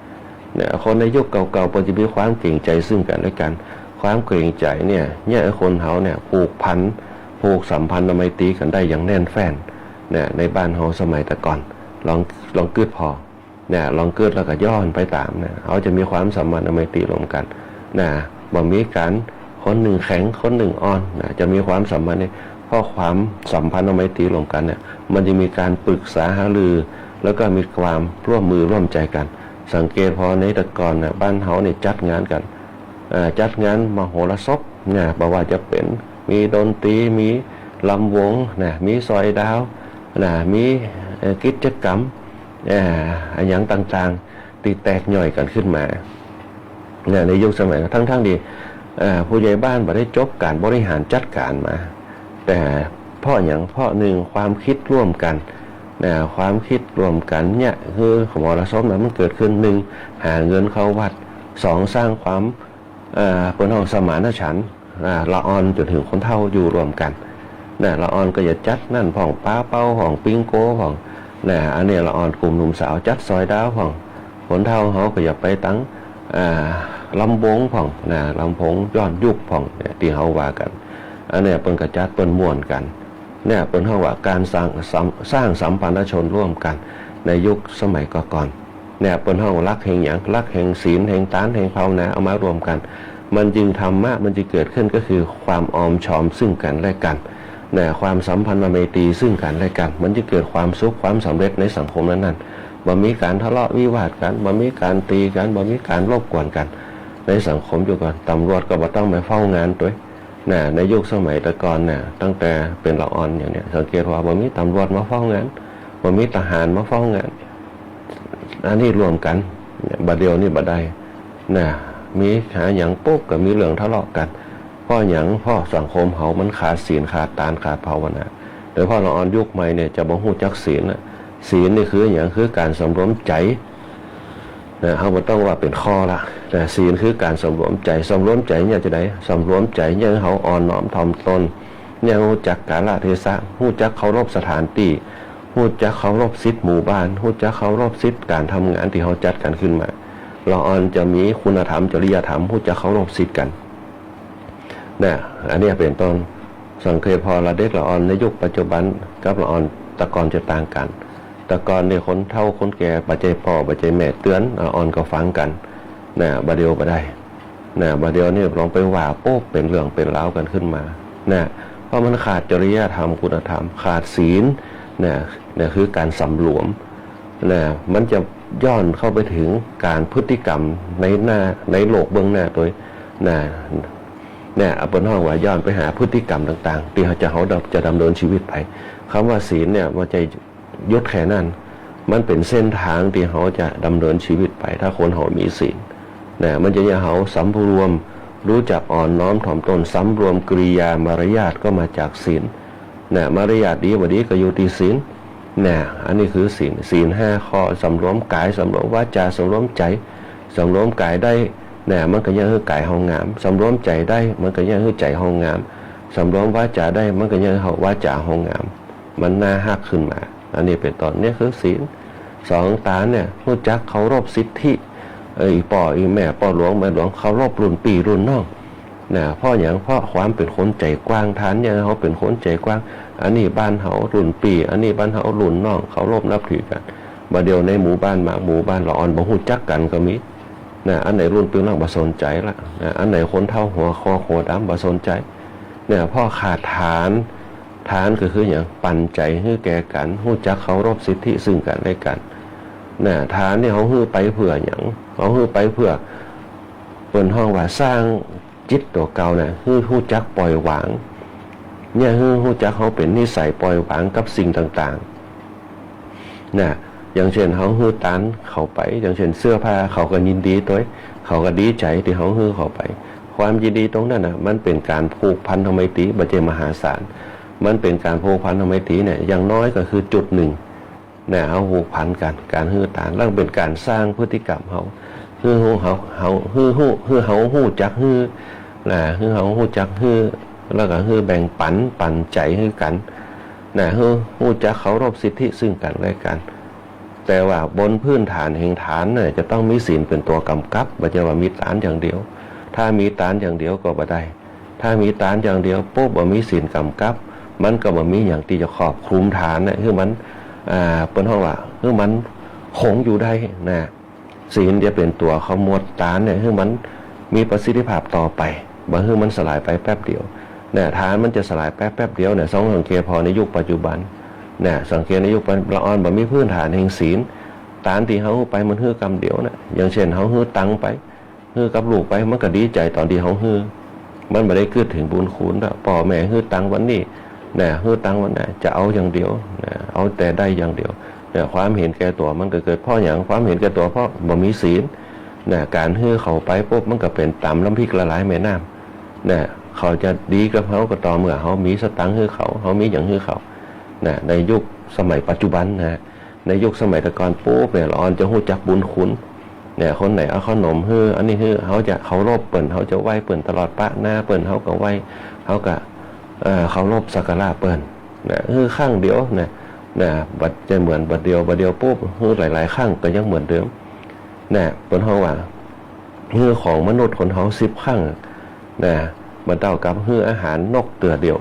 เนี่ยคนในยุคเก่าๆมันจะมีความเกรงใจซึ่งกันและกันความเกรงใจเนี่ยคนเขาเนี่ยผูกพันผูกสัมพันธ์ไมตรีกันได้อย่างแน่นแฟ้นเนี่ยในบ้านเฮาสมัยแต่ก่อนลองกึดพอเนี่ยลองกึดแล้วก็ย้อนไปตามเนี่ยเขาจะมีความสัมพันธ์ไมตรีรวมกันนะบ่มีการคนหนึ่งแข็งคนหนึ่งอ่อนนะจะมีความสัมพันธ์เนี่ยเพราะความสัมพันธ์ไมตรีรวมกันเนี่ยมันจะมีการปรึกษาหารือแล้วก็มีความร่วมมือร่วมใจกันสังเกตพอในแต่ก่อนเนี่ยบ้านเฮาเนี่ยจัดงานกันจัดงานมโหรสพเนี่ยบอกว่าจะเป็นมีดนตรีมีลำวงนะมีซอยดาวนะมีกิจกรรมอย่างต่างๆตีแตกย่อยกันขึ้นมาเนี่ยในยุคสมัยทั้งดีผู้ใหญ่บ้านบ่ได้จบการบริหารจัดการมาแต่เพราะหนึ่งความคิดร่วมกันนะความคิดร่วมกันเนี่ยคือของมรสพนั้นมันเกิดขึ้นหนึ่งหาเงินเข้าวัดสองสร้างความคนห้องสมานฉันท์ละออนจนถึงคนเฒ่าอยู่รวมกันนะละออนก็จะจัดนั่นผ่องป้าเป้าผ่องปิงโก้ผ่องนะอันนี้ละออนกลุ่มหนุ่มสาวจัดซอยดาวผ่องคนเฒ่าเขาก็จะไปตั้งลำวงผ่องนะลำพงย้อนยุคผ่องเนี่ยที่เขาว่ากันอันนี้เป็นกระจัดเป็นม่วนกันเนี่ยเป็นห้องว่าการสร้างสัมพันธชนร่วมกันในยุคสมัยก่อนเนี่ยเป็นห้องรักแห่งหยังรักแห่งศีลแห่งทานแห่งภาวนาเอามารวมกันมันจึงธรรมะมันจะเกิดขึ้นก็คือความออมชอมซึ่งกันและกันเนี่ยความสัมพันธ์ไมตรีซึ่งกันและกันมันจะเกิดความสุขความสำเร็จในสังคมนั้นบ่มีการทะเลาะวิวาทกันบ่มีการตีกันบ่มีการรบกวนกันในสังคมอยู่ก่อนตำรวจก็บ่ต้องไปเฝ้างานด้วยนะในยุคสมัยแต่ก่อนเนี่ยตั้งแต่เป็นละอ่อนอย่างเนี้ยสังเกตว่าบ่มีตำรวจมาเฝ้างานบ่มีทหารมาเฝ้างานอันนี้รวมกันบัดเดียวนี่บ่ได้นะมีหาอย่างปุ๊บก็มีเรื่องทะเลาะกันเพราะอย่างเพราะสังคมเขามันขาดศีลขาดทานขาดภาวนาโดยเฉพาะละอ่อนยุคใหม่เนี่ยจะบ่ฮู้จักศีลศีลนี่คืออย่างคือการสำรวมใจนะเขาบ่ต้องว่าเป็นข้อละแต่ศีลคือการสำรวมใจเนี่ยจะได้สำรวมใจเนี่ยเขาอ่อนน้อมถ่อมตนเนี่ยรู้จักกาลเทศะรู้จักเคารพสถานที่รู้จักเคารพสิทธิหมู่บ้านรู้จักเคารพสิทธิการทำงานที่เขาจัดกันขึ้นมาละอ่อนจะมีคุณธรรมจริยธรรมรู้จักเคารพสิทธิกันเนี่ยอันนี้เป็นต้นสังเกตพอละเด็กละอ่อนในยุคปัจจุบันกับละอ่อนแต่ก่อนจะต่างกันแต่ก่อนเนี่ยคนเฒ่าคนแก่ปัจจัยพ่อปัจจัยแม่เตือนอ่อนก็ฟังกัน บาเดียวบ่ได้บาเดียวนี่ลองไปว่าโป๊บเป็นเรื่องเป็นราวกันขึ้นมาเพราะมันขาดจริยธรรมคุณธรรมขาดศีลคือการสำรวมมันจะย้อนเข้าไปถึงการพฤติกรรมในโลกเบื้องหน้าตัวเอาเป็นห้องว่าย้อนไปหาพฤติกรรมต่างๆที่เขาจะดำเนินชีวิตไปคำว่าศีลเนี่ยมันจะยศแค่นั้นมันเป็นเส้นทางที่เขาจะดำเนินชีวิตไปถ้าคนเขามีศีลมันจะเขาสำรวมรู้จักอ่อนน้อมถ่อมตนสำรวมกริยามารยาทก็มาจากศีลมารยาทดีบ่ดีก็อยู่ที่ศีลอันนี้คือศีล5ข้อสำรวมกายสำรวมวาจาสำรวมใจสำรวมกายได้มันก็ยังคือกายเฮางามสำรวมใจได้มันก็ยังคือใจเฮางามสำรวมวาจาได้มันก็ยังวาจาเฮางามมันน่าฮักขึ้นมาอันนี้เป็นตอนนี้คือศีล2ตารู้จักเคารพสิทธิอีป่ออีแม่ป่อหลวงแม่หลวงเคารพรุ่นปีรุ่นน้องเพราะอย่างเพราะความเป็นคนใจกว้างฐานอย่างเขาเป็นคนใจกว้างอันนี้บ้านเขารุ่นปีอันนี้บ้านเขารุ่นน้องเคารพนับถือกันบ่เดียวในหมู่บ้านหมู่บ้านละอ่อนบ่ฮู้จักกันก็มีอันไหนรุ่นปีน้องบ่สนใจละอันไหนคนเฒ่าหัวคอหัวดำบ่สนใจพ่อขาดฐานก็คืออย่างปันใจให้แก่กันฮู้จักเคารพสิทธิซึ่งกันและกันฐานนี่เขาฮื้อไปเพื่ออย่างเขาฮื้อไปเพื่อเปิดห้องว่าสร้างจิตตัวเก่าฮู้จักปล่อยวางฮู้จักเขาเป็นนิสัยปล่อยวางกับสิ่งต่างๆอย่างเช่นเขาฮื้อตานเข้าไปอย่างเช่นเสื้อผ้าเขาก็ยินดีตัวเขาก็ดีใจที่เขาฮื้อเข้าไปความยินดีตรงนั้นมันเป็นการผูกพันธไมตรีบ่ใช่มหาศาลมันเป็นการผูกพันธไมตรีอย่างน้อยก็คือจุดหนึ่งเอาผูกพันกันการฮื้อตานแล้วเป็นการสร้างพฤติกรรมเขาฮื้อเขาฮู้จักฮื้อเขาฮู้จักฮื้อแล้วก็ฮื้อแบ่งปันใจฮื้อกันฮู้จักเคารพสิทธิซึ่งกันและกันแต่ว่าบนพื้นฐานแห่งฐานจะต้องมีศีลเป็นตัวกำกับบ่ใช่ว่ามีฐานอย่างเดียวถ้ามีฐานอย่างเดียวก็บ่ได้ถ้ามีฐานอย่างเดียวปุ๊บบ่มีศีลกำกับมันก็บ่มีอย่างที่จะครอบคลุมฐานคือมันเป็นห้องว่าคือมันคงอยู่ได้ศีลจะเป็นตัวขมวดฐานคือมันมีประสิทธิภาพต่อไปบ่คือมันสลายไปแป๊บเดียวฐานมันจะสลายแป๊บเดียวสองสังเกตพอในยุคปัจจุบันสังเกตในยุคละอ่อนบ่มีพื้นฐานแห่งศีลฐานที่เฮาไปมันฮื้อกรรมเดียวอย่างเช่นเฮาฮื้อตังไปฮื้อกับลูกไปมันก็ดีใจตอนที่เฮาฮื้อมันบ่ได้เกิดถึงบุญคุณพ่อแม่ฮื้อตังวันนี้ฮื้อตังวันไหนจะเอาอย่างเดียวเอาแต่ได้อย่างเดียวความเห็นแก่ตัวมันก็เกิดเพราะอย่างความเห็นแก่ตัวเพราะบ่มีศีลการฮื้อเข้าไปปุ๊บมันก็เป็นตำน้ำพริกละลายแม่น้ำเขาจะดีกับเขาก็ต่อเมื่อเขามีสตังค์ฮื้อเขามีอย่างฮื้อเขาในยุคสมัยปัจจุบันในยุคสมัยตะกอนปุ๊บละอ่อนจะฮู้จักบุญคุณคนไหนเอาขนมฮื้ออันนี้ฮื้อเขาจะเคารพเปิ้นเขาจะไหว้เปิ้นตลอดปะหน้าเปิ้นเขาก็ไหว้เขาก็เคารพสักการะเปิ้นฮื้อข้างเดียวบัดจะเหมือนบัดเดียวปุ๊บฮื้อหลายๆข้างก็ยังเหมือนเดิมเปิ้นเฮาว่าฮื้อของมนุษย์คนเฮา10ข้างมันเท่ากับฮื้ออาหารนกเตือเดียว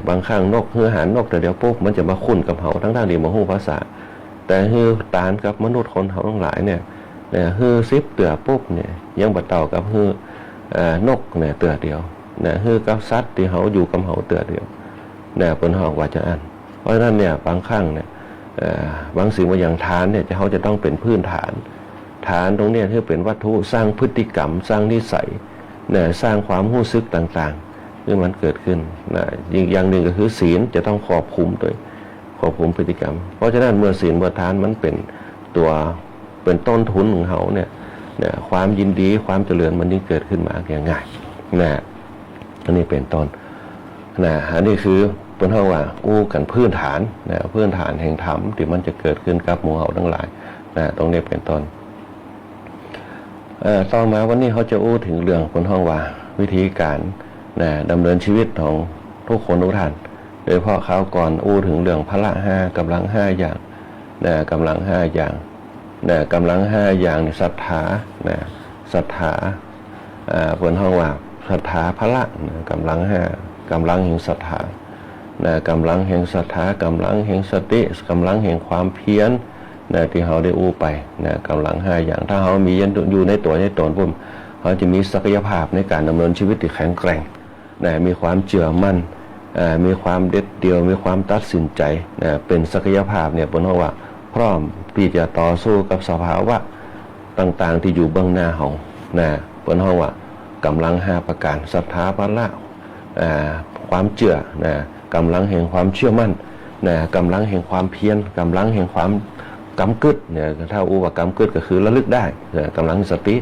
บางครั้งนกฮื้ออาหารนกเตือเดียวปุ๊บมันจะมาคุ้นกับเฮาทั้งที่บ่ฮู้ภาษาแต่ฮื้อตานกับมนุษย์คนเฮาทั้งหลายฮื้อ10เตือปุ๊บยังบ่เท่ากับฮื้อนกเตือเดียวฮื้อกับสัตว์ที่เฮาอยู่กับเฮาเตือเดียวเปิ้นเฮาว่าจะอันเพราะฉะนั้นบางครั้งบางสิ่งบางอย่างฐานเขาจะต้องเป็นพื้นฐานตรงนี้ที่เป็นวัตถุสร้างพฤติกรรมสร้างนิสัยสร้างความรู้สึกต่างๆที่มันเกิดขึ้นอีกอย่างหนึ่งก็คือศีลจะต้องครอบคลุมพฤติกรรมเพราะฉะนั้นเมื่อศีลเมื่อทานมันเป็นตัวเป็นต้นทุนของเขาความยินดีความเจริญมันยิ่งเกิดขึ้นมาอย่างง่ายอันนี้เป็นต้นอันนี้คือเป็นเท่าว่ากู้กันพื้นฐานพื้นฐานแห่งธรรมที่มันจะเกิดขึ้นกับหมู่เฮาทั้งหลายตรงนี้เป็นต้นต่อมาวันนี้เขาจะอู้ถึงเรื่องเป็นเท่าว่าวิธีการดำเนินชีวิตของทุกคนทุกท่านโดยเฉพาะเขาก่อนอู้ถึงเรื่องพละ5กำลัง5อย่างกำลัง5อย่างกำลัง5อย่างศรัทธาเป็นเท่าว่าศรัทธาพละกำลัง5กำลังแห่งศรัทธากำลังแห่งศรัทธากำลังแห่งสติกำลังแห่งความเพียร นะที่เขาได้อู้ไปนะกำลัง5อย่างถ้าเขามีอยู่ในตัวในตนปุ๊บเขาจะมีศักยภาพในการดำเนินชีวิตที่แข็งแกร่งนะมีความเชื่อมั่นมีความเด็ดเดี่ยวมีความตัดสินใจนะเป็นศักยภาพเนี่ยบนห้องว่าพร้อมที่จะต่อสู้กับสภาวะต่างๆที่อยู่เบื้องหน้าเขานะบนห้องว่ากำลัง5ประการศรัทธาพละความเชื่อนะกำลังแห่งความเชื่อมั่นนะกำลังแห่งความเพียรกำลังแห่งความกำกึดเนี่ยถ้าอู้ว่ากำกึดก็คือระลึกได้นะกำลังสติ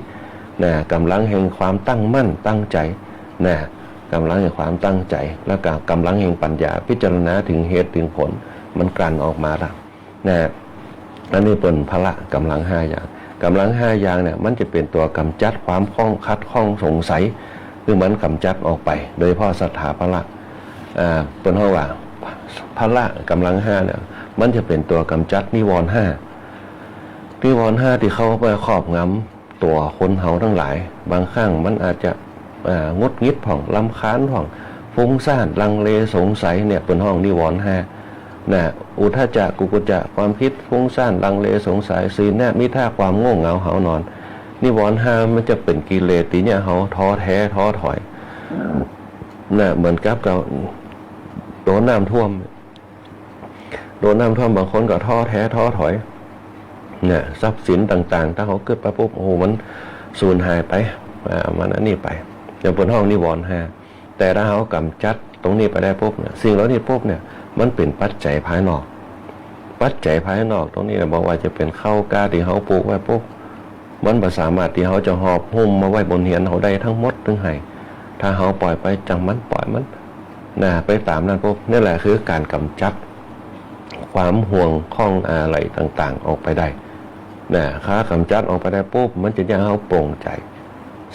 นะกำลังแห่งความตั้งมั่นตั้งใจนะกำลังแห่งความตั้งใจและก็กำลังแห่งปัญญาพิจารณาถึงเหตุถึงผลมันกลั่นออกมาแล้วนะอันนี้เป็นพละกำลัง5อย่างกำลัง5อย่างเนี่ยมันจะเป็นตัวกำจัดความคัดข้องสงสัยคือมันกำจัดออกไปโดยเฉพาะศรัทธาพละเป็นเพราะว่าพละกำลัง5เนี่ยมันจะเป็นตัวกำจัดนิวรณ์5ที่เขาไปครอบงำตัวคนเฮาทั้งหลายบางครั้งมันอาจจะงดงิดผ่องรำคาญผ่องฟุ้งซ่านลังเลสงสัยเนี่ยเป็นห้องนิวรณ์5นะอุทธัจจะกุกุจจะความคิดฟุ้งซ่านลังเลสงสัยศีลเนี่ยมิท่าความโง่เงาเหานอนนิวรณ์5มันจะเป็นกิเลสที่เนี่ยเขาท้อแท้ท้อถอยนะเหมือนกับเราโดนน้ำท่วมบางคนก็ท้อแท้ท้อถอยเนี่ยทรัพย์สินต่างๆถ้าเขาเกิดไปปุ๊บโอ้โหมันสูญหายไปมันอันนี้ไปอย่างบนห้องนิวรณ์5แต่ถ้าเขากำจัดตรงนี้ไปได้ปุ๊บเนี่ยสิ่งเหล่านี้ปุ๊บเนี่ยมันเป็นปัจจัยภายนอกตรงนี้บอกว่าจะเป็นข้าวกล้าที่เขาปลูกไว้ปุ๊บมันบ่สามารถที่เขาจะหอบหุ้มมาไว้บนเหียนเขาได้ทั้งหมดทั้งให้ถ้าเขาปล่อยไปจังมันปล่อยมันไปตามนั้นปุ๊บนี่แหละคือการกำจัดความห่วงข้องอะไรต่างๆออกไปได้ค่ากำจัดออกไปได้ปุ๊บมันจะยังเขาโปร่งใจ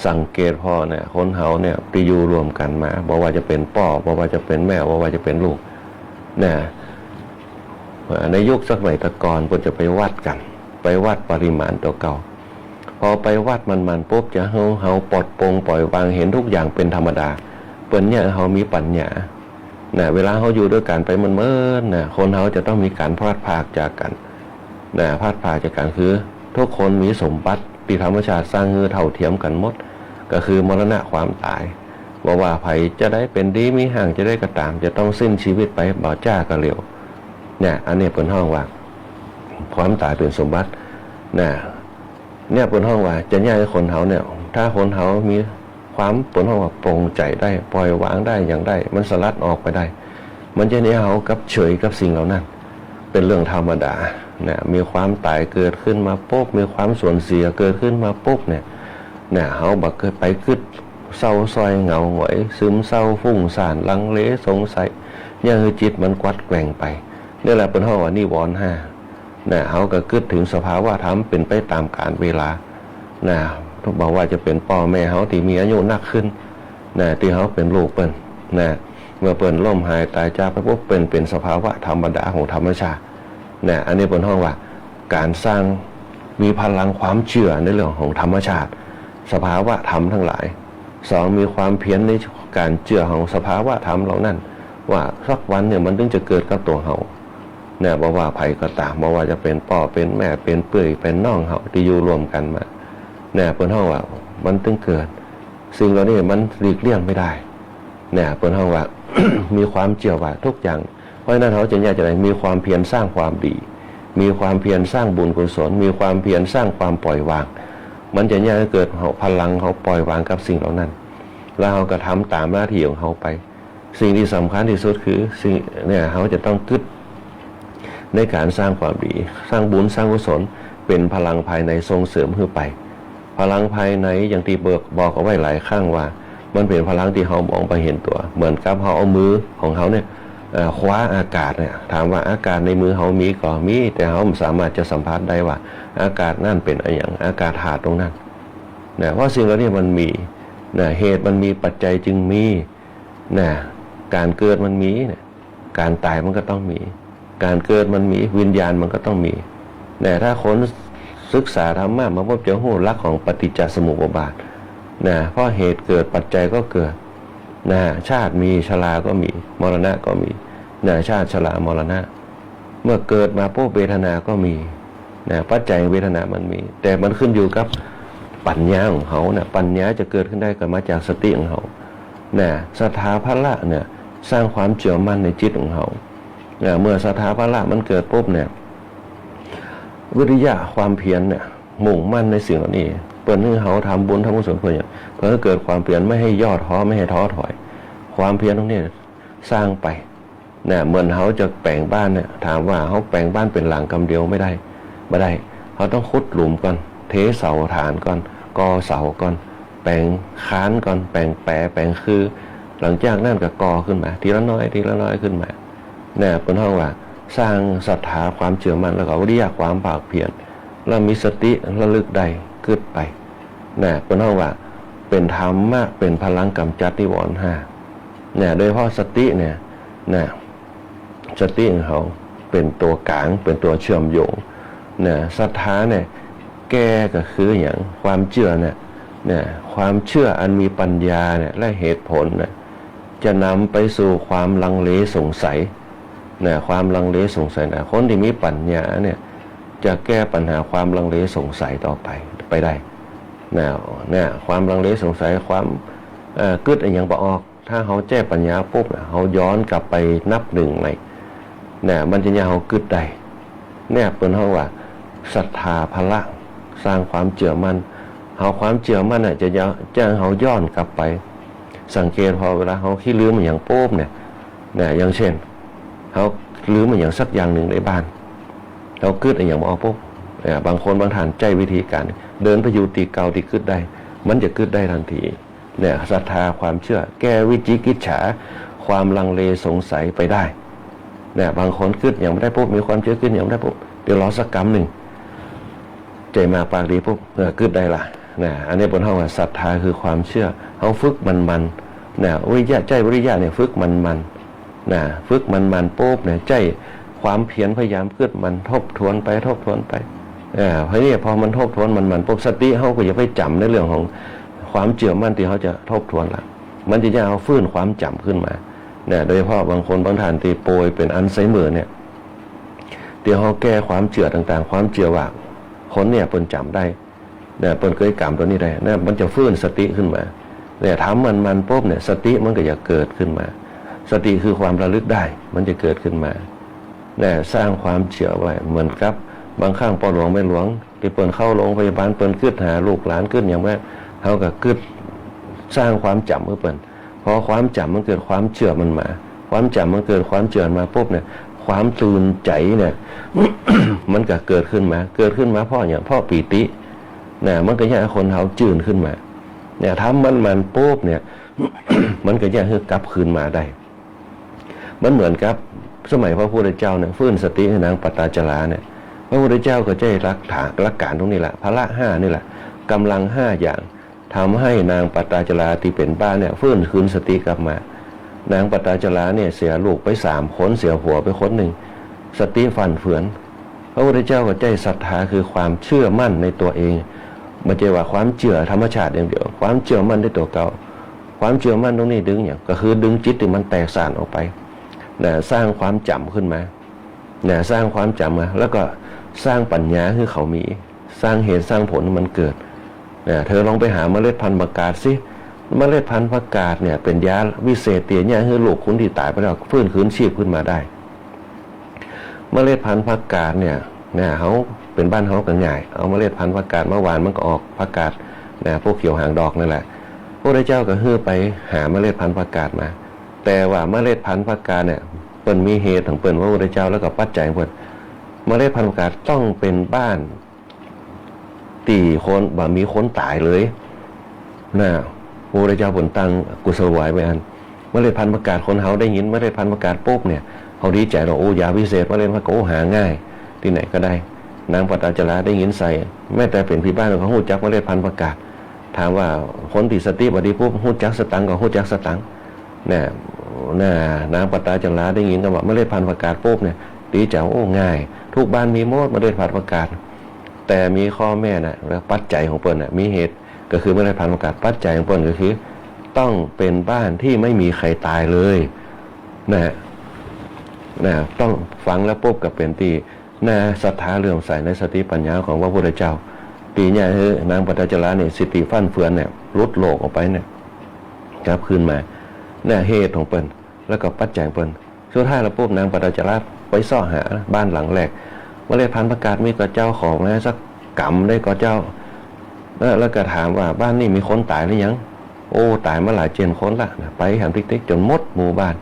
สังเกตพอเนี่ยคนเฮาเนี่ยที่อยู่รวมกันมาบอกว่าจะเป็นพ่อบอกว่าจะเป็นแม่บอกว่าจะเป็นลูกในยุคสมัยตะกอนก็จะไปวัดกันไปวัดปริมาณตัวเก่าพอไปวัดมันปุ๊บจะเฮาปลดปลงปล่อยวางเห็นทุกอย่างเป็นธรรมดาเปิ้นเนี่ยเฮามีปัญญาเวลาเฮาอยู่ด้วยกันไปมันเมินคนเฮาจะต้องมีการพลาดพลาดจากกันพลาดพลาดจากกันคือทุกคนมีสมบัติที่ธรรมชาติสร้างเงื่อเท่าเทียมกันหมดก็คือมรณะความตายว่าไผจะได้เป็นดีมีห่างจะได้กระตามจะต้องสิ้นชีวิตไปบ่จ้าก็เร็วอันนี้เป็นห้องว่าความตายเป็นสมบัติเนี่ยเป็นห้องว่าจะย่ายคนเฮาเนี่ยถ้าคนเฮามีความเป็นห้องว่าโปร่งใจได้ปล่อยวางได้อย่างได้มันสลัดออกไปได้มันจะเนี่ยเฮากับเฉยกับสิ่งเหล่านั้นเป็นเรื่องธรรมดามีความตายเกิดขึ้นมาปุ๊บมีความสูญเสียเกิดขึ้นมาปุ๊บเนี่ยเฮาบักเกิดไปขึ้นเศร้าซอยเหงาหงอยซึมเศร้าฟุ้งซ่านลังเลสงสัยเนี่ยคือจิตมันกวัดแกว่งไปนี่แหละเป็นห้องว่านิวรณ์5เขาก็คิดถึงสภาวะธรรมเป็นไปตามกาลเวลาทุกบอกว่าจะเป็นพ่อแม่เขาที่มีอายุนักขึ้นที่เขาเป็นลูกเปิ้นเมื่อเปิ้นล่มหายตายจากไปปุ๊บเป็นสภาวะธรรมดาของธรรมชาติอันนี้เป็นห้องว่าการสร้างมีพลังความเชื่อในเรื่องของธรรมชาติสภาวะธรรมทั้งหลาย2มีความเพียรในการเชื่อของสภาวะธรรมเหล่านั้นว่าสักวันเนี่ยมันถึงจะเกิดกับตัวเขาบอกว่าไผก็ตามบอกว่าจะเป็นพ่อเป็นแม่เป็นเปื่อยเป็นน้องเขาที่อยู่รวมกันมาเป็นห้องว่ามันถึงเกิดสิ่งเหล่านี้มันหลีกเลี่ยงไม่ได้เป็นห้องว่า มีความเชื่อว่าทุกอย่างเพราะนั้นเขาจะอยากจะมีความเพียรสร้างความดีมีความเพียรสร้างบุญกุศลมีความเพียรสร้างความปล่อยวางมันจะอยากเกิดพลังเขาปล่อยวางกับสิ่งเหล่านั้นแล้วเขาก็ทำตามหน้าที่ของเขาไปสิ่งที่สำคัญที่สุดคือสิ่งเขาจะต้องกึศในการสร้างความดีสร้างบุญสร้างกุศลเป็นพลังภายในส่งเสริมขึ้นไปพลังภายในอย่างที่บอกเอาไว้หลายครั้งว่ามันเป็นพลังที่เขามองไปเห็นตัวเหมือนกับเขาเอามือของเขาเนี่ยคว้าอากาศเนี่ยถามว่าอากาศในมือเขามีก็มีแต่เขาสามารถจะสัมผัสได้ว่าอากาศนั่นเป็นอะไรอย่างอากาศธาตุตรงนั้นเพราะสิ่งเหล่านี้มันมีเหตุมันมีปัจจัยจึงมีการเกิดมันมีการตายมันก็ต้องมีการเกิดมันมีวิญญาณมันก็ต้องมีถ้าคนศึกษาธรรมะมาพบเจอหูหลักของปฏิจจสมุปบาทเพราะเหตุเกิดปัจจัยก็เกิดชาติมีชราก็มีมรณะก็มีชาติชรามรณะเมื่อเกิดมาปุ๊บเวทนาก็มี นะปัจจัยเวทนามันมีแต่มันขึ้นอยู่กับปัญญาของเขาเนี่ยปัญญาจะเกิดขึ้นได้ก็มาจากสติของเขาเนี่ยศรัทธาพละเนี่ยสร้างความเชื่อมั่นในจิตของเขาเนี่ยเมื่อศรัทธาพละมันเกิดปุ๊บเนี่ยวิริยะความเพียรเนี่ยมุ่งมั่นในสิ่งเหล่านี้เปิดให้เขาทำบุญทำกุศลเพื่ออย่างเพื่อให้เกิดความเพียรไม่ให้ย่อท้อไม่ให้ท้อถอยความเพียรตรงนี้สร้างไปเนี่ยเหมือนเขาจะแปลงบ้านเนี่ยถามว่าเขาแปลงบ้านเป็นหลังกำเดียวไม่ได้เขาต้องขุดหลุมก่อนเทเสาฐานก่อนกอเสาก่อนแปลงค้านก่อนแปลงแปะแปลงคือหลังจากนั้นก็กอขึ้นมาทีละน้อยขึ้นมาเนี่ยเป็นห้องว่าสร้างศรัทธาความเชื่อมั่นแล้วก็วิริยะความภาคเพียรแล้วมีสติระลึกได้ขึ้นไปเนี่ยเป็นห้องว่าเป็นธรรมะเป็นพลังกำจัดนิวรณ์ห้าเนี่ยโดยเฉพาะสติเนี่ยสติของเขาเป็นตัวกลางเป็นตัวเชื่อมโยงเนี่ยศรัทธาเนี่ยแก้ก็คืออย่างความเชื่อเนี่ยความเชื่ออันมีปัญญาเนี่ยและเหตุผลเนี่ยจะนำไปสู่ความลังเลสงสัยเนี่ยความลังเลสงสัยนะคนที่มีปัญญาเนี่ยจะแก้ปัญหาความลังเลสงสัยต่อไปได้เนี่ยความลังเลสงสัยความกึดอย่างบ่ออกถ้าเขาแจ้ปัญญาปุ๊บเขาย้อนกลับไปนับหนึ่งเลยเนี่ยมันจะยังเขากึดได้เนี่ยเป็นห้องว่าศรัทธาพละสร้างความเชื่อมั่นเขาความเชื่อมั่นจะเขาย้อนกลับไปสังเกตพอเวลาเขาขี้ลืมอย่างปุ๊บเนี่ยอย่างเช่นเขาลืมอย่างสักอย่างหนึ่งในบ้านเขากึดอย่างบ่อปุ๊บบางคนบางท่านใจวิธีการเดินไปอยู่ตีเก่าตีกึดได้มันจะกึดได้ทันทีเนี่ยศรัทธาความเชื่อแก้วิจิกิจฉาความลังเลสงสัยไปได้เนี่ยบางคนกึดอย่างไม่ได้ปุ๊บมีความเชื่อกึดอย่างไม่ได้ปุ๊บเดี๋ยวรอสักกรรมหนึ่งใจมาปากดีปุ๊บกึดได้ละเนี่ยอันนี้บนห้องว่าศรัทธาคือความเชื่อเขาฝึกมันเนี่ยวิริยะใจวิริยะเนี่ยฝึกมันเนี่ยฝึกมันปุ๊บเนี่ยใจความเพียรพยายามกึดมันทบทวนไปเพราะนี่พอมันทบทวนมันปุ๊บสติเขาก็จะไปจำในเรื่องของความเชื่อมั่นที่เขาจะทบทวนละมันจะเอาฟื้นความจำขึ้นมาเนี่ยโดยเฉพาะบางคนบางท่านตีโปรยเป็นอัลไซเมอร์เนี่ยเดี๋ยวเขาแก้ความเชื่อต่างๆความเชื่อว่าคนเนี่ยเปิ้นจำได้เนี่ยเปิ้นเคยกรรมตัวนี้ได้เนี่ยมันจะฟื้นสติขึ้นมาเนี่ยทำมันปุ๊บเนี่ยสติมันก็จะเกิดขึ้นมาสติคือความระลึกได้มันจะเกิดขึ้นมาเนี่ยสร้างความเชื่อไว้เหมือนกับบางครั้งปอหลวงไม่หลวงที่เปิ้นเข้าโรงพยาบาลเปิ้นกึดหาลูกหลานกึดอย่างแม่เขาก็กึดสร้างความจำเมื่อเปิ้นพอความจำมันเกิดความเชื่อมันมาความจำมันเกิดความเชื่อมาปุ๊บเนี่ยความตื่นใจเนี่ย มันก็เกิดขึ้นมาเพราะอย่างพ่อปีติเนี่ยมันก็ยังคนเขาจื่นขึ้นมาเนี่ยทำมันปุ๊บเนี่ย มันก็ยังกลับคืนมาได้มันเหมือนกับสมัยพระพุทธเจ้าเนี่ยฟื้นสติให้นางปตาจาราเนี่ยพระพุทธเจ้าก็จะรักการตรงนี้แหละพละห้านี่แหละกำลังห้าอย่างทำให้นางปตาจาราที่เป็นบ้านเนี่ยฟื้นคืนสติกลับมานางปตาจาราเนี่ยเสียลูกไป3 คนเสียผัวไปคนหนึ่งสติฟันเฟือนพระพุทธเจ้าก็ใจศรัทธาคือความเชื่อมั่นในตัวเองไม่ใช่ว่าความเชื่อธรรมชาติอย่างเดียวความเชื่อมั่นในตัวเก่าความเชื่อมั่นตรงนี้ดึงอย่างก็คือดึงจิตที่มันแตกสานออกไปเนี่ยสร้างความจำขึ้นมาเนี่ยสร้างความจำมาแล้วก็สร้างปัญญาให้เขามีสร้างเหตุสร้างผลมันเกิดเนี่ยเธอลองไปหาเมล็ดพันธุ์ผักกาดสิเมล็ดพันธุ์ผักกาดเนี่ยเป็นยาวิเศษเตี้ยเนี่ยให้ลูกคุณที่ตายไปแล้วฟื้นคืนชีพขึ้นมาได้เมล็ดพันธุ์ผักกาดเนี่ยเขาเป็นบ้านเขากันใหญ่เอาเมล็ดพันธุ์ผักกาดเมื่อวานมันก็ออกผักกาดพวกเขียวหางดอกนั่นแหละพระเจ้าก็ฮื้อไปหาเมล็ดพันธุ์ผักกาดมาแต่ว่าเมล็ดพันธุ์ผักกาดเนี่ยเปิ้นมีเหตุของเปิ้นว่าพระเจ้าแล้วก็ปัจจัยเปิ้นเมล็ดพันธุ์ผักกาดต้องเป็นบ้านตีคนบ่มีคนตายเลยพระเจ้าผลตั้งกุศลไหวไปอันเมล็ดพันธุ์ผักกาดคนเฮาได้ยินเมล็ดพันธุ์ผักกาดปุ๊บเนี่ยเขาดีใจเราโอ้ยาวิเศษเมล็ดผักกาดหาง่ายที่ไหนก็ได้นางปตาจาราได้ยินใส่แม้แต่เป็นพี่บ้านเขาฮู้จักเมล็ดพันธุ์ผักกาดถามว่าคนที่สติบดีปุ๊บฮู้จักสตังก็ฮู้จักสตังนางปตาจาราได้ยินกันว่าเมล็ดพันธุ์ผักกาดปุ๊บเนี่ยดีใจโอ้ง่ายทุกบ้านมีหมดเมล็ดพันธุ์ผักกาดแต่มีข้อแม่แล้วปัจจัยของเปิ้นมีเหตุก็คือเมล็ดพันธุ์ผักกาดปัจจัยของเปิ้นก็คือต้องเป็นบ้านที่ไม่มีใครตายเลยต้องฟังแล้วปุ๊บกับเป็นที่ น่าศรัทธาเลื่อมใสในสติปัญญาของพระพุทธเจ้าตีเนี่ยนางปตจราเนี่ยสติฟั่นเฟือนเนี่ยลดโลกออกไปเนี่ยกลับคืนมาเนี่ยเหตุของเปิ้นแล้วก็ปัจจัยเปิ้นสุดท้ายแล้วปุ๊บนางปตจราไปซ่อหาบ้านหลังแรกเมล็ดพันธุ์ประกาศมีกับเจ้าของนะสักกำได้กับเจ้าแล้วก็ถามว่าบ้านนี้มีคนตายหรือยังโอ้ตายมาหลายเจนคนละไปแหมติ๊กๆจนหมดหมู่บ้าน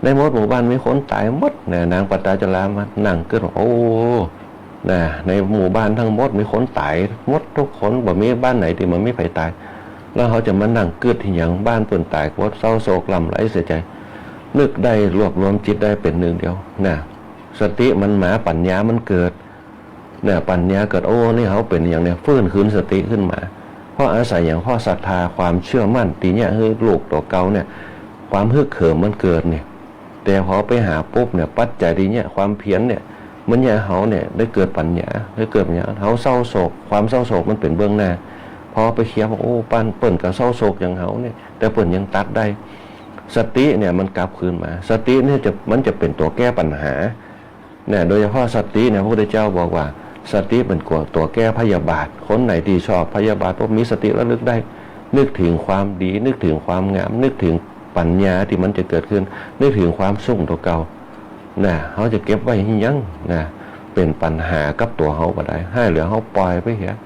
ในหมดหมู่บ้านมีคนตายหมดเนี่ยนางปตจรามานั่งเกิดโอ้นะในหมู่บ้านทั้งหมดมีคนตายหมดทุกคนบ่มีบ้านไหนที่มันไม่ไผตายแล้วเขาจะมานั่งเกิดที่อย่างบ้านเปิ่นตายวัดเศร้าโศกลำไรเสียใจนึกได้รวบรวมจิตได้เป็นหนึ่งเดียวนะสติมันหมาปัญญามันเกิดเนี่ยปัญญาเกิดโอ้นี่เขาเป็นอย่างเนี้ยฟื้นคืนสติขึ้นมาเพราะอาศัยอย่างพ่อศรัทธาความเชื่อมั่นตีเนี่ยคือลูกตัวเก่าเนี่ยความฮึกเหิมมันเกิดเนี่ยแต่พอไปหาปุ๊บเนี่ยปัจจัยตีเนี่ยความเพี้ยนเนี่ยมันเนี่ยเขาเนี่ยได้เกิดปัญญาได้เกิดปัญญาเขาเศร้าโศกความเศร้าโศกมันเป็นเบื้องหน้าพอไปเคียบโอ้ปั้นเปิ่นกับเศร้าโศกอย่างเขาเนี่ยแต่เปิ่นยังตัดได้สติเนี่ยมันกลับคืนมาสติเนี่ยมันจะเป็นตัวแก้ปัญหาเนี่ยโดยเฉพาะสติเนี่ยพระพุทธเจ้าบอกว่าสติเป็นตัวแก้พยาบาทคนไหนที่ชอบพยาบาทพวกมีสติระลึกได้นึกถึงความดีนึกถึงความงามนึกถึงปัญญาที่มันจะเกิดขึ้นนึกถึงความสุ่งตัวเก่านะเขาจะเก็บไว้ให้ยังนะเป็นปัญหากับตัวเขาก็ได้ให้เหลือเขาปล่อยไปเหี้ย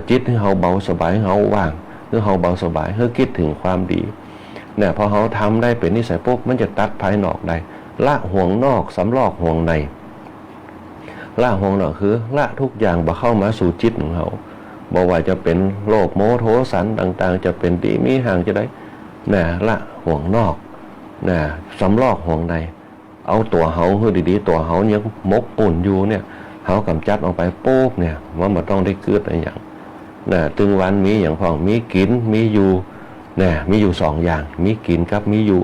จิตให้เขาเบาสบายเขาว่างคือเขาเบาสบายคือคิดถึงความดีเนี่ยพอเขาทำได้เป็นนิสัยปุ๊บมันจะตัดภายนอกได้ละห่วงนอกสำลอกห่วงในละห่วงนอกคือละทุกอย่างบ่เข้ามาสู่จิตของเขาบอกว่าจะเป็นโลภโมโทสันต่างๆจะเป็นดีมีห่างจะได้เนี่ยละห่วงนอกเนี่ยสำลอกห่วงในเอาตัวเขาคือดีๆตัวเขายังมกปุ่นอยู่เนี่ยเขากำจัดออกไปปุ๊บเนี่ยว่ามันต้องได้เกิดอะไรอย่างเนี่ยตึงวันมีอย่างของมีกินมีอยู่เนี่ยมีอยู่สองอย่างมีกินกับมีอยู่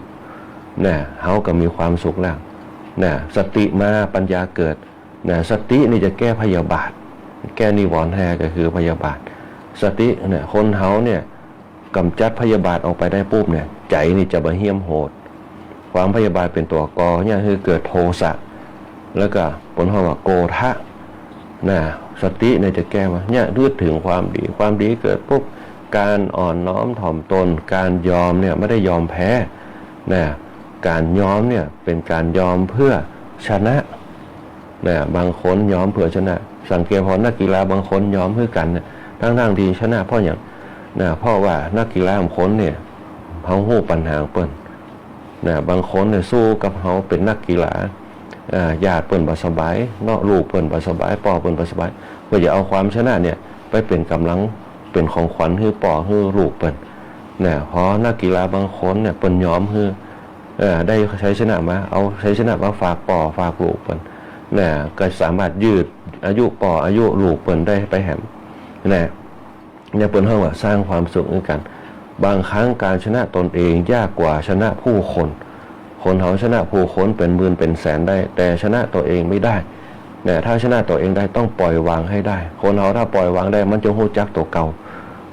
เนี่ยเขาก็มีความสุขแล้วเนี่ยสติมาปัญญาเกิดเนี่ยสตินี่จะแก้พยาบาทแก้นิวรณ์แท้ก็คือพยาบาทสติเนี่ยคนเขาเนี่ยกำจัดพยาบาทออกไปได้ปุ๊บเนี่ยใจนี่จะบ่เหี้ยมโหดความพยาบาทเป็นตัวกอเนี่ยคือเกิดโทสะแล้วก็ผลว่าโกทะนะสติเนี่ยจะแก้มาเนี่ยรู้ถึงความดีเกิดปุ๊บการอ่อนน้อมถ่อมตนการยอมเนี่ยไม่ได้ยอมแพ้นะการยอมเนี่ยเป็นการยอมเพื่อชนะนะบางคนยอมเพื่อชนะสังเกตพอนักกีฬาบางคนยอมเพื่อกันเนี่ยทั้งที่ชนะเพราะอย่างนะเพราะว่านักกีฬาบางคนเนี่ยเขาหู้ปัญหาเปิ้นนะบางคนเนี่ยสู้กับเขาเป็นนักกีฬาญาติเปิ้นบ่สบายเนาะลูกเปิ้นบ่สบายพ่อเปิ้นบ่สบายเพื่อจะเอาความชนะเนี่ยไปเป็นกำลังเป็นของขวัญให้พ่อให้ลูกเปิ้นนะเพราะนักกีฬาบางคนเนี่ยเปิ้นยอมให้ได้ใช้ชนะมาเอาใช้ชนะมาฝากพ่อฝากลูกเปิ้นนะก็สามารถยืดอายุพ่ออายุลูกเปิ้นได้ไปแหมนะเนี่ยเปิ้นเฮาว่าสร้างความสุขด้วยกันบางครั้งการชนะตนเองยากกว่าชนะผู้คนเขาชนะผู้คนเป็นหมื่นเป็นแสนได้แต่ชนะตัวเองไม่ได้เนี่ยถ้าชนะตัวเองได้ต้องปล่อยวางให้ได้คนเขาถ้าปล่อยวางได้มันจะรู้จักตัวเก่า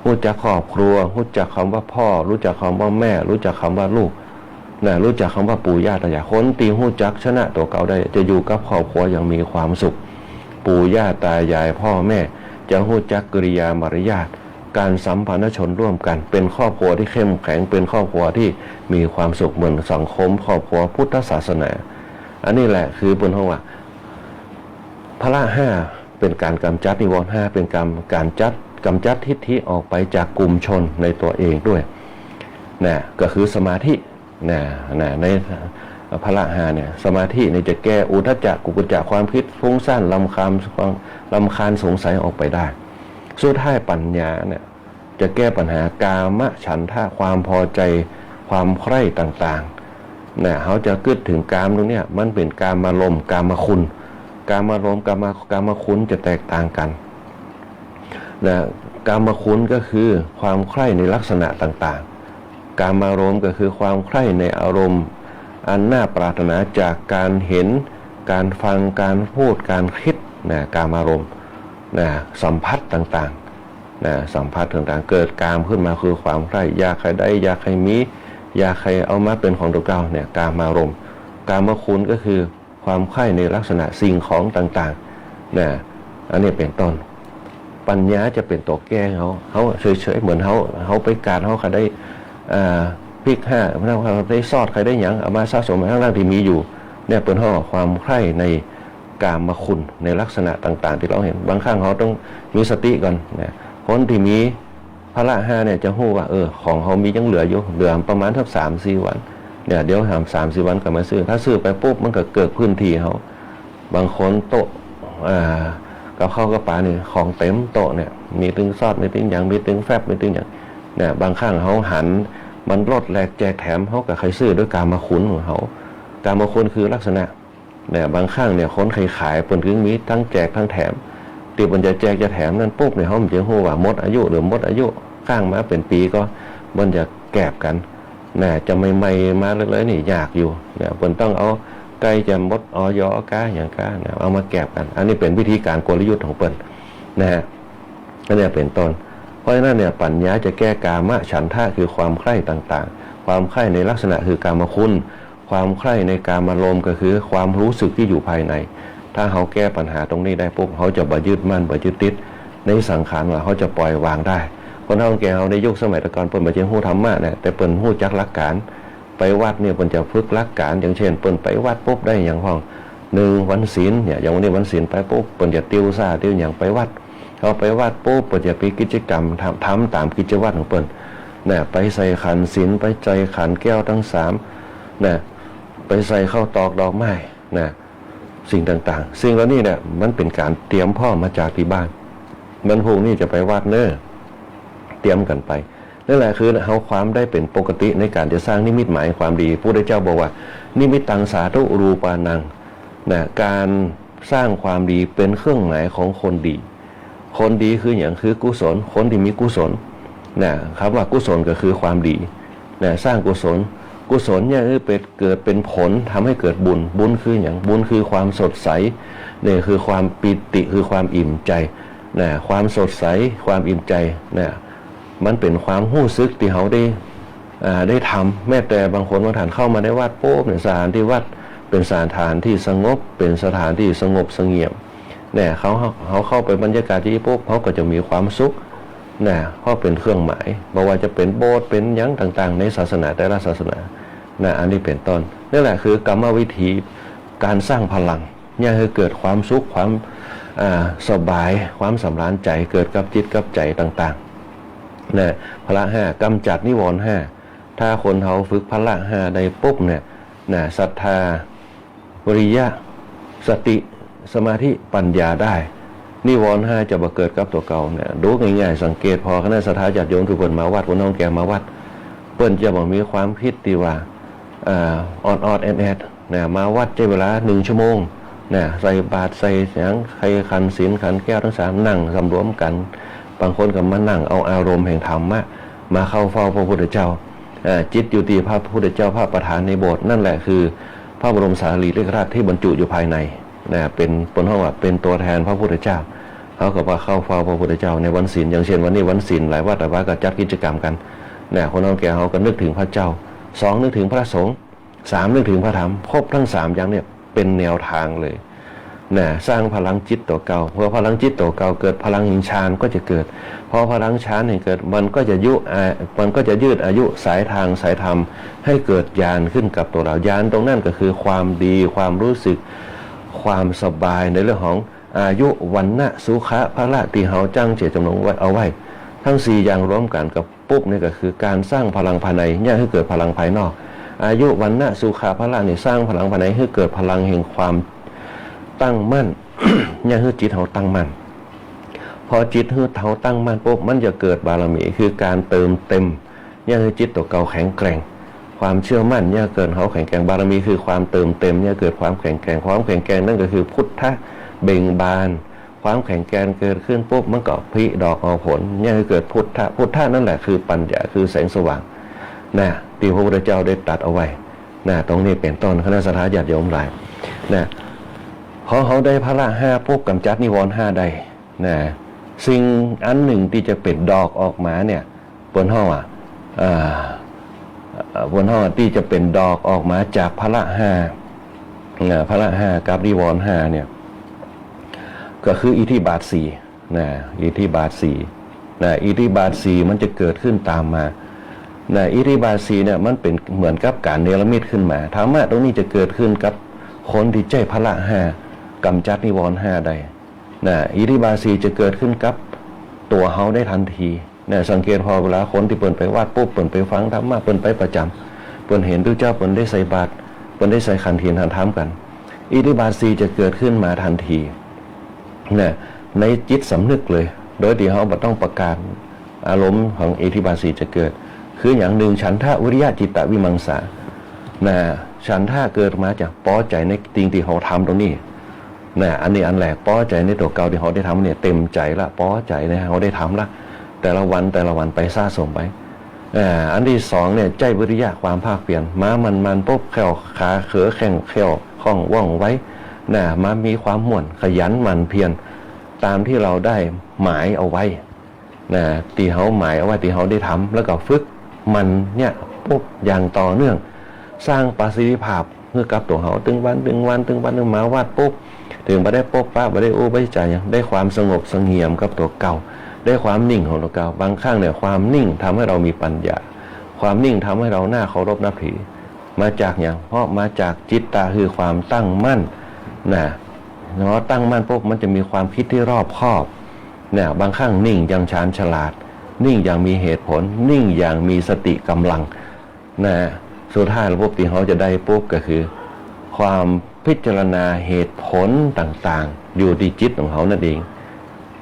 รู้จักครอบครัวรู้จักคำว่าพ่อรู้จักคำว่าแม่รู้จักคำว่าลูกเนี่ยรู้จักคำว่าปู่ย่าตายายคนตีรู้จักชนะตัวเก่าได้จะอยู่กับครอบครัวอย่างมีความสุขปู่ย่าตายายพ่อแม่จะรู้จักกิริยามารยาทการสัมพันธชนร่วมกันเป็นครอบครัวที่เข้มแข็งเป็นครอบครัวที่มีความสุขเหมือนสังคมครอบครัวพุทธศาสนาอันนี้แหละคือเป็นห้องว่าพละห้าเป็นการกำจัดนิวรณ์ห้าเป็นการกำจัดทิฏฐิออกไปจากกลุ่มชนในตัวเองด้วยนะก็คือสมาธินะในพละห้าเนี่ยสมาธินี่จะแก้อุทธัจจะกุกุจจะความคิดฟุ้งซ่านรำคาญสงสัยออกไปได้สุดท้ายปัญญาเนี่ยจะแก้ปัญหากามฉันทะความพอใจความใคร่ต่างๆเนี่ยเขาจะกึศถึงกามตรงเนี้ยมันเป็นกามารมณ์กามคุณกามารมณ์กามคุณจะแตกต่างกันนะกามคุณก็คือความใคร่ในลักษณะต่างๆกามารมณ์ก็คือความใคร่ในอารมณ์อันน่าปรารถนาจากการเห็นการฟังการพูดการคิดนะกามารมณ์นะสัมผัสต่างๆนะสัมผัสต่างๆเกิดกามขึ้นมาคือความใคร่อยากใครได้อยากใครมีอยากใครเอามาเป็นของตัวเก่าเนี่ยกามารมณ์กามคุณก็คือค ความใคร่ในลักษณะสิ่งของต่างๆนะอันนี้เป็นต้นปัญญาจะเป็นตัวแก้เขาเฉยๆเหมือนเขาไปการเขาได้พริกห้าเขาได้ซอสใครได้หยังเอามาสะสมข้างล่างที่มีอยู่เนี่ยเป็นห้อความใคร่ในกามคุณในลักษณะต่างๆที่เราเห็นบางครั้งเขาต้องมีสติก่อนนะคนที่มีพละห้าเนี่ยจะหู้ว่าของเขามียังเหลืออยู่เหลือประมาณสัก3-4 วันเนี่ยเดี๋ยวทำ3-4 วันกลับมาซื้อถ้าซื้อไปปุ๊บมันก็เกิดพื้นที่เขาบางคนโต๊ะกับข้าวกับปลาเนี่ยของเต็มโต๊ะเนี่ยมีตึงซอสมีตึงอย่างมีตึงแฟบมีตึงอย่างเนี่ยบางครั้งเขาหันมันลดแลกแจกแถมเขากับใครซื้อด้วยการมาขุนของเขาการมาขุนคือลักษณะเนี่ยบางครั้งเนี่ยคนขายเปิดกึ่งมีทั้งแจกทั้งแถมตีมันจะแจกจะแถมนั่นปุ๊บเนี่ยเขาจะหู้ว่าหมดอายุหรือหมดอายุข้างมาเป็นปีก็มันจะแกบกันเนี่ยจะไม่มาเลยนี่อยากอยู่เนี่ยเปิดต้องเอาไก่จะมดออยอกาอย่างกาเนี่ยเอามาแกบกันอันนี้เป็นวิธีการกลยุทธ์ของเปิดนะฮะนั่นเนี่ยเป็นต้นเพราะฉะนั้นเนี่ยปัญญาจะแก้กามฉันทะคือความใคร่ต่างๆความใคร่ในลักษณะคือกามคุณความใคร่ในกามารมณ์ก็คือความรู้สึกที่อยู่ภายในถ้าเขาแก้ปัญหาตรงนี้ได้ปุ๊บเขาจะบ่ยึดมั่นบ่ยึดติดในสังขารว่าเขาจะปล่อยวางได้คนเฒ่าแก่เขาในยุคสมัยตะก่อนเปิ้นบ่ใช่ฮู้ธรรมะเนี่ยแต่เปิ้นฮู้จักหลักการไปวัดเนี่ยเปิ้นจะฝึกหลักการอย่างเช่นเปิ้นไปวัดปุ๊บได้อย่างห้อง1วันศีลเนี่ยอย่างวันนี้วันศีลไปปุ๊บเปิ้นจะติวซ่าติวหยังไปวัดเขาไปวัดปุ๊บเปิ้นจะมีกิจกรรมทำตามกิจวัตรของเปิ้นเนี่ยไปใส่ขันศีลไปใจขันแก้วทั้ง3เนี่ยไปใส่เข้าตอกดอกไม้นะสิ่งต่างๆสิ่งเหล่านี้เนี่ยมันเป็นการเตรียมพ่อมาจากที่บ้านมันพวกนี้จะไปวัดเน้อเตรียมกันไปนั่นแหละคือเขาความได้เป็นปกติในการจะสร้างนิมิตหมายความดีพระพุทธเจ้าบอกว่านิมิตตังสาธุรูปานังนะการสร้างความดีเป็นเครื่องหมายของคนดีคนดีคืออย่างคือกุศลคนที่มีกุศลนะครับว่ากุศลก็คือความดีนะสร้างกุศลเนี่ยเกิดเป็นผลทำให้เกิดบุญคืออย่างบุญคือความสดใสเนี่ยคือความปิติคือความอิ่มใจนะความสดใสความอิ่มใจนะมันเป็นความรู้สึกที่เขาได้ทำแม้แต่บางคนบางท่านเข้ามาในวัดโป๊บเนี่ยสถานที่วัดเป็นสถานที่สงบเป็นสถานที่สงบเสงี่ยมเนี่ยเขาเข้าไปบรรยากาศที่โป๊บเขาก็จะมีความสุขนะเพราะเป็นเครื่องหมายไม่ว่าจะเป็นโบสถ์เป็นหยังต่างๆในศาสนาแต่ละศาสนานะอันนี้เป็นต้นนี่แหละคือกรรมวิธีการสร้างพลังเนี่ยคือเกิดความสุขความสบายความสำราญใจเกิดกับจิตกับใจต่างๆนะพละห้ากำจัดนิวรณ์5ถ้าคนเขาฝึกพละ5ได้ปุ๊บเนี่ยนะศรัทธาวิริยะสติสมาธิปัญญาได้นิวรณ์5จะบ่เกิดกับตัวเก่าเนี่ยดูง่ายๆสังเกตพอคณะศรัทธาญาติโยมทุกคนมาวัดคนน้องแกมาวัดเปิ้นจะบ่มีความคิดที่ว่าอดแอดเนี่ยมาวัดใช้เวลา1 ชั่วโมงเนี่ยใส่บาตรใส่เสียงใครขันศีลขันแก้วทั้ง3นั่งสำรวมกันบางคนก็มานั่งเอาอารมณ์แห่งธรรมะมาเข้าเฝ้าพระพุทธเจ้าจิตอยู่ที่พระพุทธเจ้าพระประธานในโบสถ์นั่นแหละคือพระบรมสารีริกธาตุที่บรรจุอยู่ภายในนะเป็นห้องว่าเป็นตัวแทนพระพุทธเจ้าเขาก็ว่าเข้าเฝ้าพระพุทธเจ้าในวันศีลอย่างเช่นวันนี้วันศีลหลายวัดแต่ว่าก็จัดกิจกรรมกันเนี่ยคนน้องแก่เขาก็นึกถึงพระเจ้า2นึกถึงพระสงฆ์3นึกถึงพระธรรมครบทั้ง3อย่างเนี่ยเป็นแนวทางเลยนะสร้างพลังจิตตัวเก่าเมื่อพลังจิตตัวเก่าเกิดพลังหินฌานก็จะเกิดพอพลังฌานเกิดมันก็จะยืดอายุสายทางสายธรรมให้เกิดญาณขึ้นกับตัวเราญาณตรงนั้นก็คือความดีความรู้สึกความสบายในเรื่องของอายุวันนะสุขะพละที่เฮาจังเจตจำนงไว้เอาไว้ทั้ง4อย่างรวมกันกับปุ๊บนี่ก็คือการสร้างพลังภายในเนี่ยให้เกิดพลังภายนอกอายุวันนะสุขะพละนี่สร้างพลังภายในให้เกิดพลังแห่งความตั้งมั่น เนี่ยให้จิตเฮาตั้งมั่นพอจิตเฮาตั้งมั่นปุ๊บมันจะเกิดบารมีคือการเติมเต็มเนี่ยให้จิตตัวเก่าแข็งแกร่งความเชื่อมั่นเนี่ยเกิดเฮาแข็งแกร่งบารมีคือความเติมเต็มเนี่ยเกิดความแข็งแกร่งความแข็งแกร่งนั่นก็คือพุทธะเบ่งบานความแข็งแกร่งเกิดขึ้นปุ๊บมันก็ผลิดอกออกผลเนี่ยเกิดพุทธะนั่นแหละคือปัญญาคือแสงสว่างนะที่พระพุทธเจ้าได้ตรัสเอาไว้นะตรงนี้เป็นต้นคณะศรัทธาญาติโยมหลายนะพอเขาได้พละ5ปุ๊บกำจัดนิวรณ์5ได้นะสิ่งอันหนึ่งที่จะเป็นดอกออกมาเนี่ยบนห้องบนห้องที่จะเป็นดอกออกมาจากพละ5 พละห้ากับนิวรณ์ห้าเนี่ยก็คืออิทธิบาทสี่นะอิทธิบาทสี่นะอิทธิบาทสี่มันจะเกิดขึ้นตามมานะอิทธิบาทสี่เนี่ยมันเป็นเหมือนกับการเนรมิตขึ้นมาธรรมะตรงนี้จะเกิดขึ้นกับคนที่ใจพละห้ากำจัดนิวรณ์ห้าได้นะอิทธิบาทสี่จะเกิดขึ้นกับตัวเฮาได้ทันทีนะสังเกตพอเวลาคนที่เปิ่นไปวาดปุ๊บเปิ่นไปฟังธรรมะเปิ่นไปประจำเปิ่นเห็นพระเจ้าเปิ่นได้ใส่บาตรเปิ่นได้ใส่ขันธ์เทียนทันธรรมกันอิทธิบาทสี่จะเกิดขึ้นมาทันทีนะในจิตสำนึกเลยโดยที่เฮาบ่ต้องประกาศอารมณ์ของอิทธิบาทสี่จะเกิดคืออย่างหนึ่งฉันทะวิริยะจิตตวิมังสานะฉันทะเกิดมาจากพอใจในสิ่งที่เฮาทำตรงนี้นะอันนี้อันแรกพอใจในตัวเก่าที่เฮาได้ทำเนี่ยเต็มใจละพอใจนะเฮาได้ทำละแต่ละวันไปสะสมไปอันที่สองเนี่ยใจวิริยะความภาคเปลี่ยนมามันปุ๊บแข้วขาเขอแข้งแข้วคล่องว่องไว้นะมามีความหม่วนขยันหมั่นเพียรตามที่เราได้หมายเอาไว้นะตีเฮาหมายเอาไว้ตีเฮาได้ทำแล้วก็ฝึกมันเนี่ยปุ๊บอย่างต่อเนื่องสร้างประสิทธิภาพเพื่อกับตัวเฮาตึงวันมาวาดปุ๊บถึงบ่ได้ปุ๊บป้าบ่ได้อู้บ่ได้ใจได้ความสงบเสงี่ยมกับตัวเก่าได้ความนิ่งของตัวเก่าบางครั้งเนี่ยความนิ่งทำให้เรามีปัญญาความนิ่งทำให้เราหน้าเคารพนับถือมาจากอย่างเพราะมาจากจิตตาคือความตั้งมั่นนะเนาะตั้งมั่นปุ๊บมันจะมีความคิดที่รอบคอบเนี่ยบางครั้งนิ่งอย่างชาญฉลาดนิ่งอย่างมีเหตุผลนิ่งอย่างมีสติกำลังนะสุดท้ายระบบที่เขาจะได้ปุ๊บก็คือความพิจารณาเหตุผลต่างๆอยู่ที่จิตของเขานั่นเอง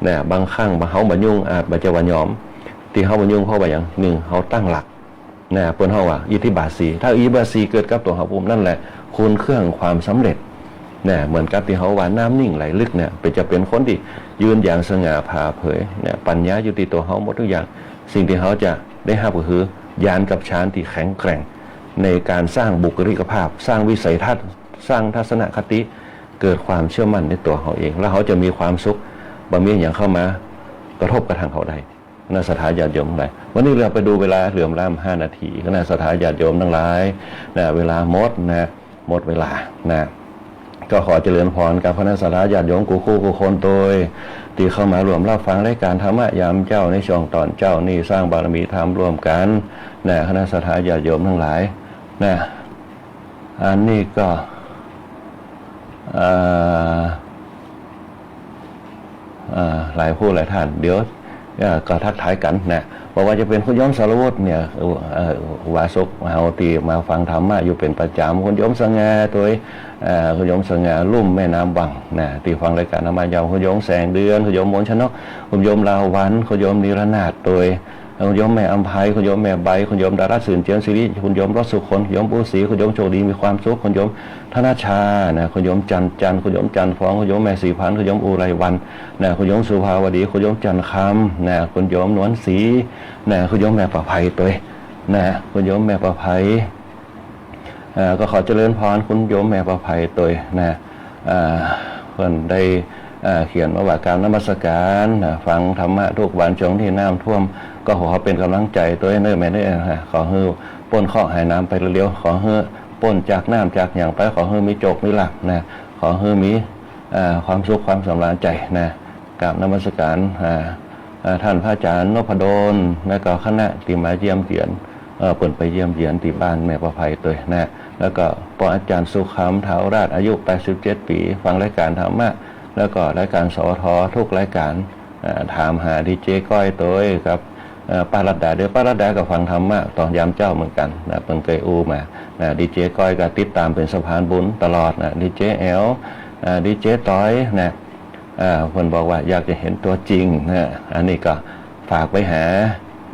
นะบางครั้งเขาบรรยุงอาจบรรจวันยอมที่เขาบรรยุงเพราะว่าอย่างหนึ่งเขาตั้งหลักนะเปิ้นเขาว่าอิทธิบาทสีถ้าอิทธิบาทสีเกิดกับตัวเขาปุ๊บนั่นแหละคุณเครื่องความสำเร็จเนี่ยเหมือนกับที่เขาว่าน้ำนิ่งไหลลึกเนี่ยจะเป็นคนที่ยืนอย่างสง่าผ่าเผยเนี่ยปัญญาอยู่ที่ตัวเขาหมดทุกอย่างสิ่งที่เขาจะได้รับก็คือญาณกับฌานที่แข็งแกร่งในการสร้างบุคลิกภาพสร้างวิสัยทัศน์สร้างทัศนคติเกิดความเชื่อมั่นในตัวเขาเองแล้วเขาจะมีความสุขบ่มีอย่างเข้ามากระทบกระทั่งเขาได้ณสถานญาติโยมทั้งหลายวันนี้เราไปดูเวลาเหลื่อมล้ำ5 นาทีณสถานญาติโยมทั้งหลายนะเวลาหมดนะหมดเวลานะก็ขอเจริญพรกับคณะสัตยาญาติโยมกูคู่กูคนโดยที่เข้ามารวมรับฟังรายการธรรมะยามเจ้าในช่วงตอนเจ้านี่สร้างบารมีธรรมร่วมกันนะคณะสัตยาญาติโยมทั้งหลายนะอันนี้ก็หลายผู้หลายท่านเดี๋ยวก็ทักทายกันนะบอกว่าจะเป็นคุณโยมสารวัตรเนี่ยวาสุกเฮาตีมาฟังธรรมะอยู่เป็นประจำคุณโยมสง่าตัวคุณโยมสง่าลุ่มแม่น้ำวังนะตีฟังรายการธรรมะยาวคุณโยมแสงเดือนคุณโยมมนชนกคุณโยมลาวันคุณโยมนิรนาถตัวคุณโยมแม่อัมภัยคุณโยมแม่ใบคุณโยมดาราสื่นเจียนศิริคุณโยมรสสุคนคุณโยมปูศรีคุณโยมโชคดีมีความสุขคุณโยมธนชานะคุณโยมจันคุณโยมจันฟ้องคุณโยมแม่สีพันคุณโยมอุไรวันนะคุณโยมสุภาวดีคุณโยมจันคำนะคุณโยมนวลศรีนะคุณโยมแม่ประภัยตัวนะคุณโยมแม่ประภัยก็ขอเจริญพรคุณโยมแม่ประภัยตัวนะเพิ่นได้เขียนมาว่าการนมัสการฟังธรรมะทุกวันช่วงที่น้ำท่วมก็ขอเป็นกำลังใจตัวเนื้อแม่เนื้อขอให้ป้นข้อหายน้ำไปเร็วๆขอให้ป้นจากน้ำจากอย่างไปขอให้มีโจกมีหลักนะขอให้มีความสุขความสำราญใจนะกราบนมัสการท่านพระอาจารย์นพดลและก็คณะที่มาเยี่ยมเยียนเปิดไปเยี่ยมเยียนที่บ้านแม่ประภัยตัวนะแล้วก็ปอาจารย์สุขำเถาราชอายุ87 ปีฟังรายการธรรมะแล้วก็รายการสวททุกรายการถามหาดีเจก้อยตัวกับป้ารัตดาเดี๋ยวป้ารัตดากับฟังธรรมะตอนยามเจ้าเหมือนกันนะเพิ่งเคยอูมาดีเจก้อยก็ติดตามเป็นสะพานบุญตลอดนะดีเจแอลดีเจต้อยนะคนบอกว่าอยากจะเห็นตัวจริงนะอันนี้ก็ฝากไปหา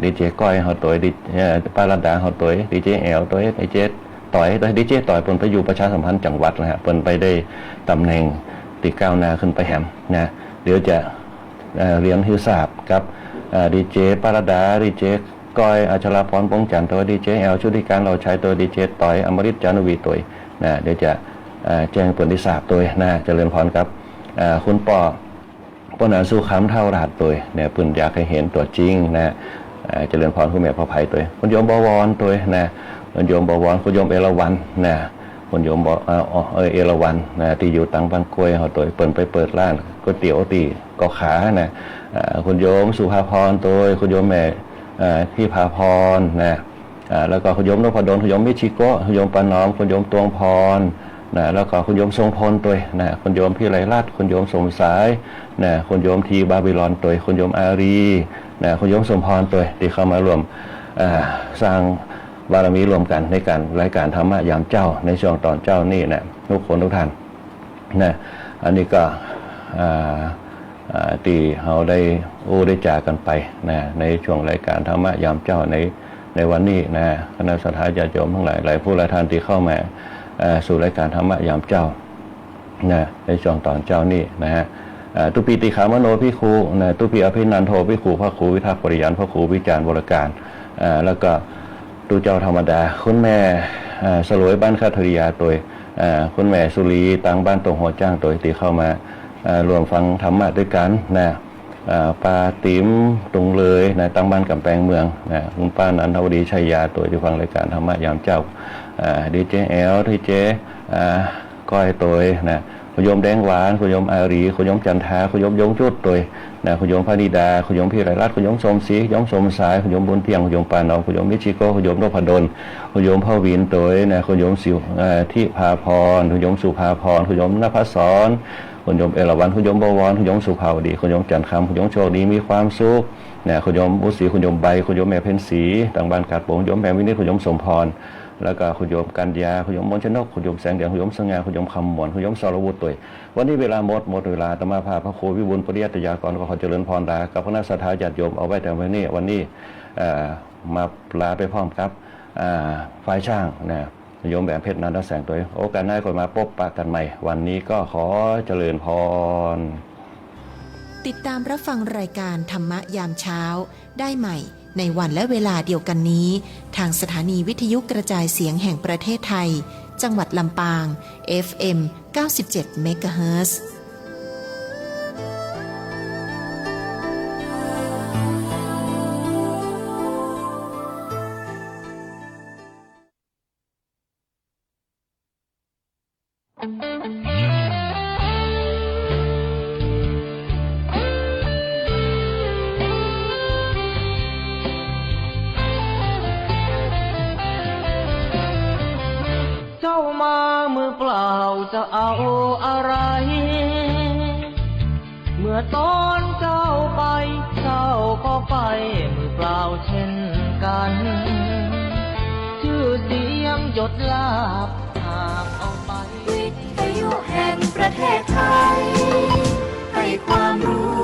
ดีเจก้อยเขาตัวป้ารัตดาเขาตัวดีเจแอลตัวดีเจต้อยดีเจต้อยเพิ่นไปอยู่ประชาสัมพันธ์จังหวัดนะฮะเพิ่นไปได้ตำแหน่งตีก้าวหน้าขึ้นไปแหมนะเดี๋ยวจะเรียนฮิทราบกับดีเจปารดาดีเจก้อยอัชราพรปงจันทร์ตัวดีเจแอลชุติการเราใช้ตัวดีเจต่อยอมฤตจานุวีตัวนะเดี๋ยวจะแจ้งผลที่ทราบตัวนะเจริญพรครับคุณปอนาสู้ค้ำเท่าราดตัวเนี่ยปืนอยากให้เห็นตัวจริงนะเจริญพรคุณแม่พระภัยตัวคุณโยมบวรตัวนะคุณโยมบวรคุณโยมเอราวัณนะ คุณโยมบอกเอราวัณนะที่อยู่ตังบางกรวยเขาตัวเปิดไปเปิดร้านก๋วยเตี๋ยวตีก็ขานะคุณโยมสุภาพรตัวคุณโยมแม่ที่พาพรนะแล้วก็คุณโยมนพดลคุณโยมมิชิโกะคุณโยมปานอมคุณโยมตวงพรนะแล้วก็คุณโยมทรงพลตัวนะคุณโยมพี่ไรรัตน์คุณโยมสมสายนะคุณโยมทีบาบิลอนตัวคุณโยมอารีนะคุณโยมสมพรตัวที่เข้ามารวมสร้างบารมีรวมกันในการรายการธรรมะยามเจ้าในช่วงตอนเจ้านี่นะทุกคนทุกท่านนะอันนี้ก็ที่เราได้จากกันไปนะในช่วงรายการธรรมะยามเจ้าในวันนี้นะคณะสัตยาญาติโยมทั้งหลายหลายผู้หลายท่านที่เข้ามาสู่รายการธรรมะยามเจ้านะในช่วงตอนเจ้านี่นะฮะตุปีติขามโนพิคูนะตุปีอภินันโทพิคูพระครูวิทักษ์ปริยันพระครูวิจารณ์บรการแล้วก็ตุเจ้าธรรมดาคุณแม่สลวยบ้านคาทริยาตัวคุณแม่สุรีตังบ้านตรงหัวจ้างตัวที่เข้ามารวมฟังธรรมะด้วยกันนะปาติ๋มตรงเลยนะตั้งบ้านกำแพงเมืองนะคุณป้านันทวดีชัยยาตัวที่ฟังรายการธรรมะยามเจ้าดีเจแอลดีเจก้อยตัวนะคุณโยมแดงหวานคุณโยมอารีคุณโยมจันทาคุณโยมยงจุดตัวนะคุณโยมพระนิดาคุณโยมพี่ไรรัตน์คุณโยมสมศรีคุณโยมสมสายคุณโยมบุญเพียงคุณโยมปานอมคุณโยมมิชิโกคุณโยมนพดลคุณโยมพระวินตัวนะคุณโยมสิวที่พาพรคุณโยมสุภาพรคุณโยมนภศรคุณโยมเอราวัณคุณโยมบวรคุณโยมสุภาวดีคุณโยมจันทร์คำคุณโยมโชคดีมีความสุขเนี่ยคุณโยมอุศรีคุณโยมใบคุณโยมแม่เพ็ญศรีต่างบ้านกาดโป่งคุณโยมแม่วินิจคุณโยมสมพรแล้วก็คุณโยมกัญญาคุณโยมมนชนกคุณโยมแสงเดียงคุณโยมสง่าคุณโยมคำหมวนคุณโยมสรวุฒิตัววันนี้เวลาหมดเวลาธรรมภาพระครูวิบูลย์ปริยัติยากรก็ขอเจริญพรลากับคณะสัตยาญาติโยมเอาไว้แต่วันนี้มาลาไปพร้อมครับฝ่ายช่างนะโยมแบบเพชรนันทแสงตัวโอกาสหน้าก็มาพบปะกันใหม่วันนี้ก็ขอเจริญพรติดตามรับฟังรายการธรรมะยามเช้าได้ใหม่ในวันและเวลาเดียวกันนี้ทางสถานีวิทยุกระจายเสียงแห่งประเทศไทยจังหวัดลำปาง FM 97 MHzเจ้ามามือเปล่าจะเอาอะไร เมื่อตอนเจ้าไปเจ้าก็ไปมือเปล่าเช่นกัน ชื่อเสียงหยดลาบหากเอาไปวิทยุแห่งประเทศไทยให้ความรู้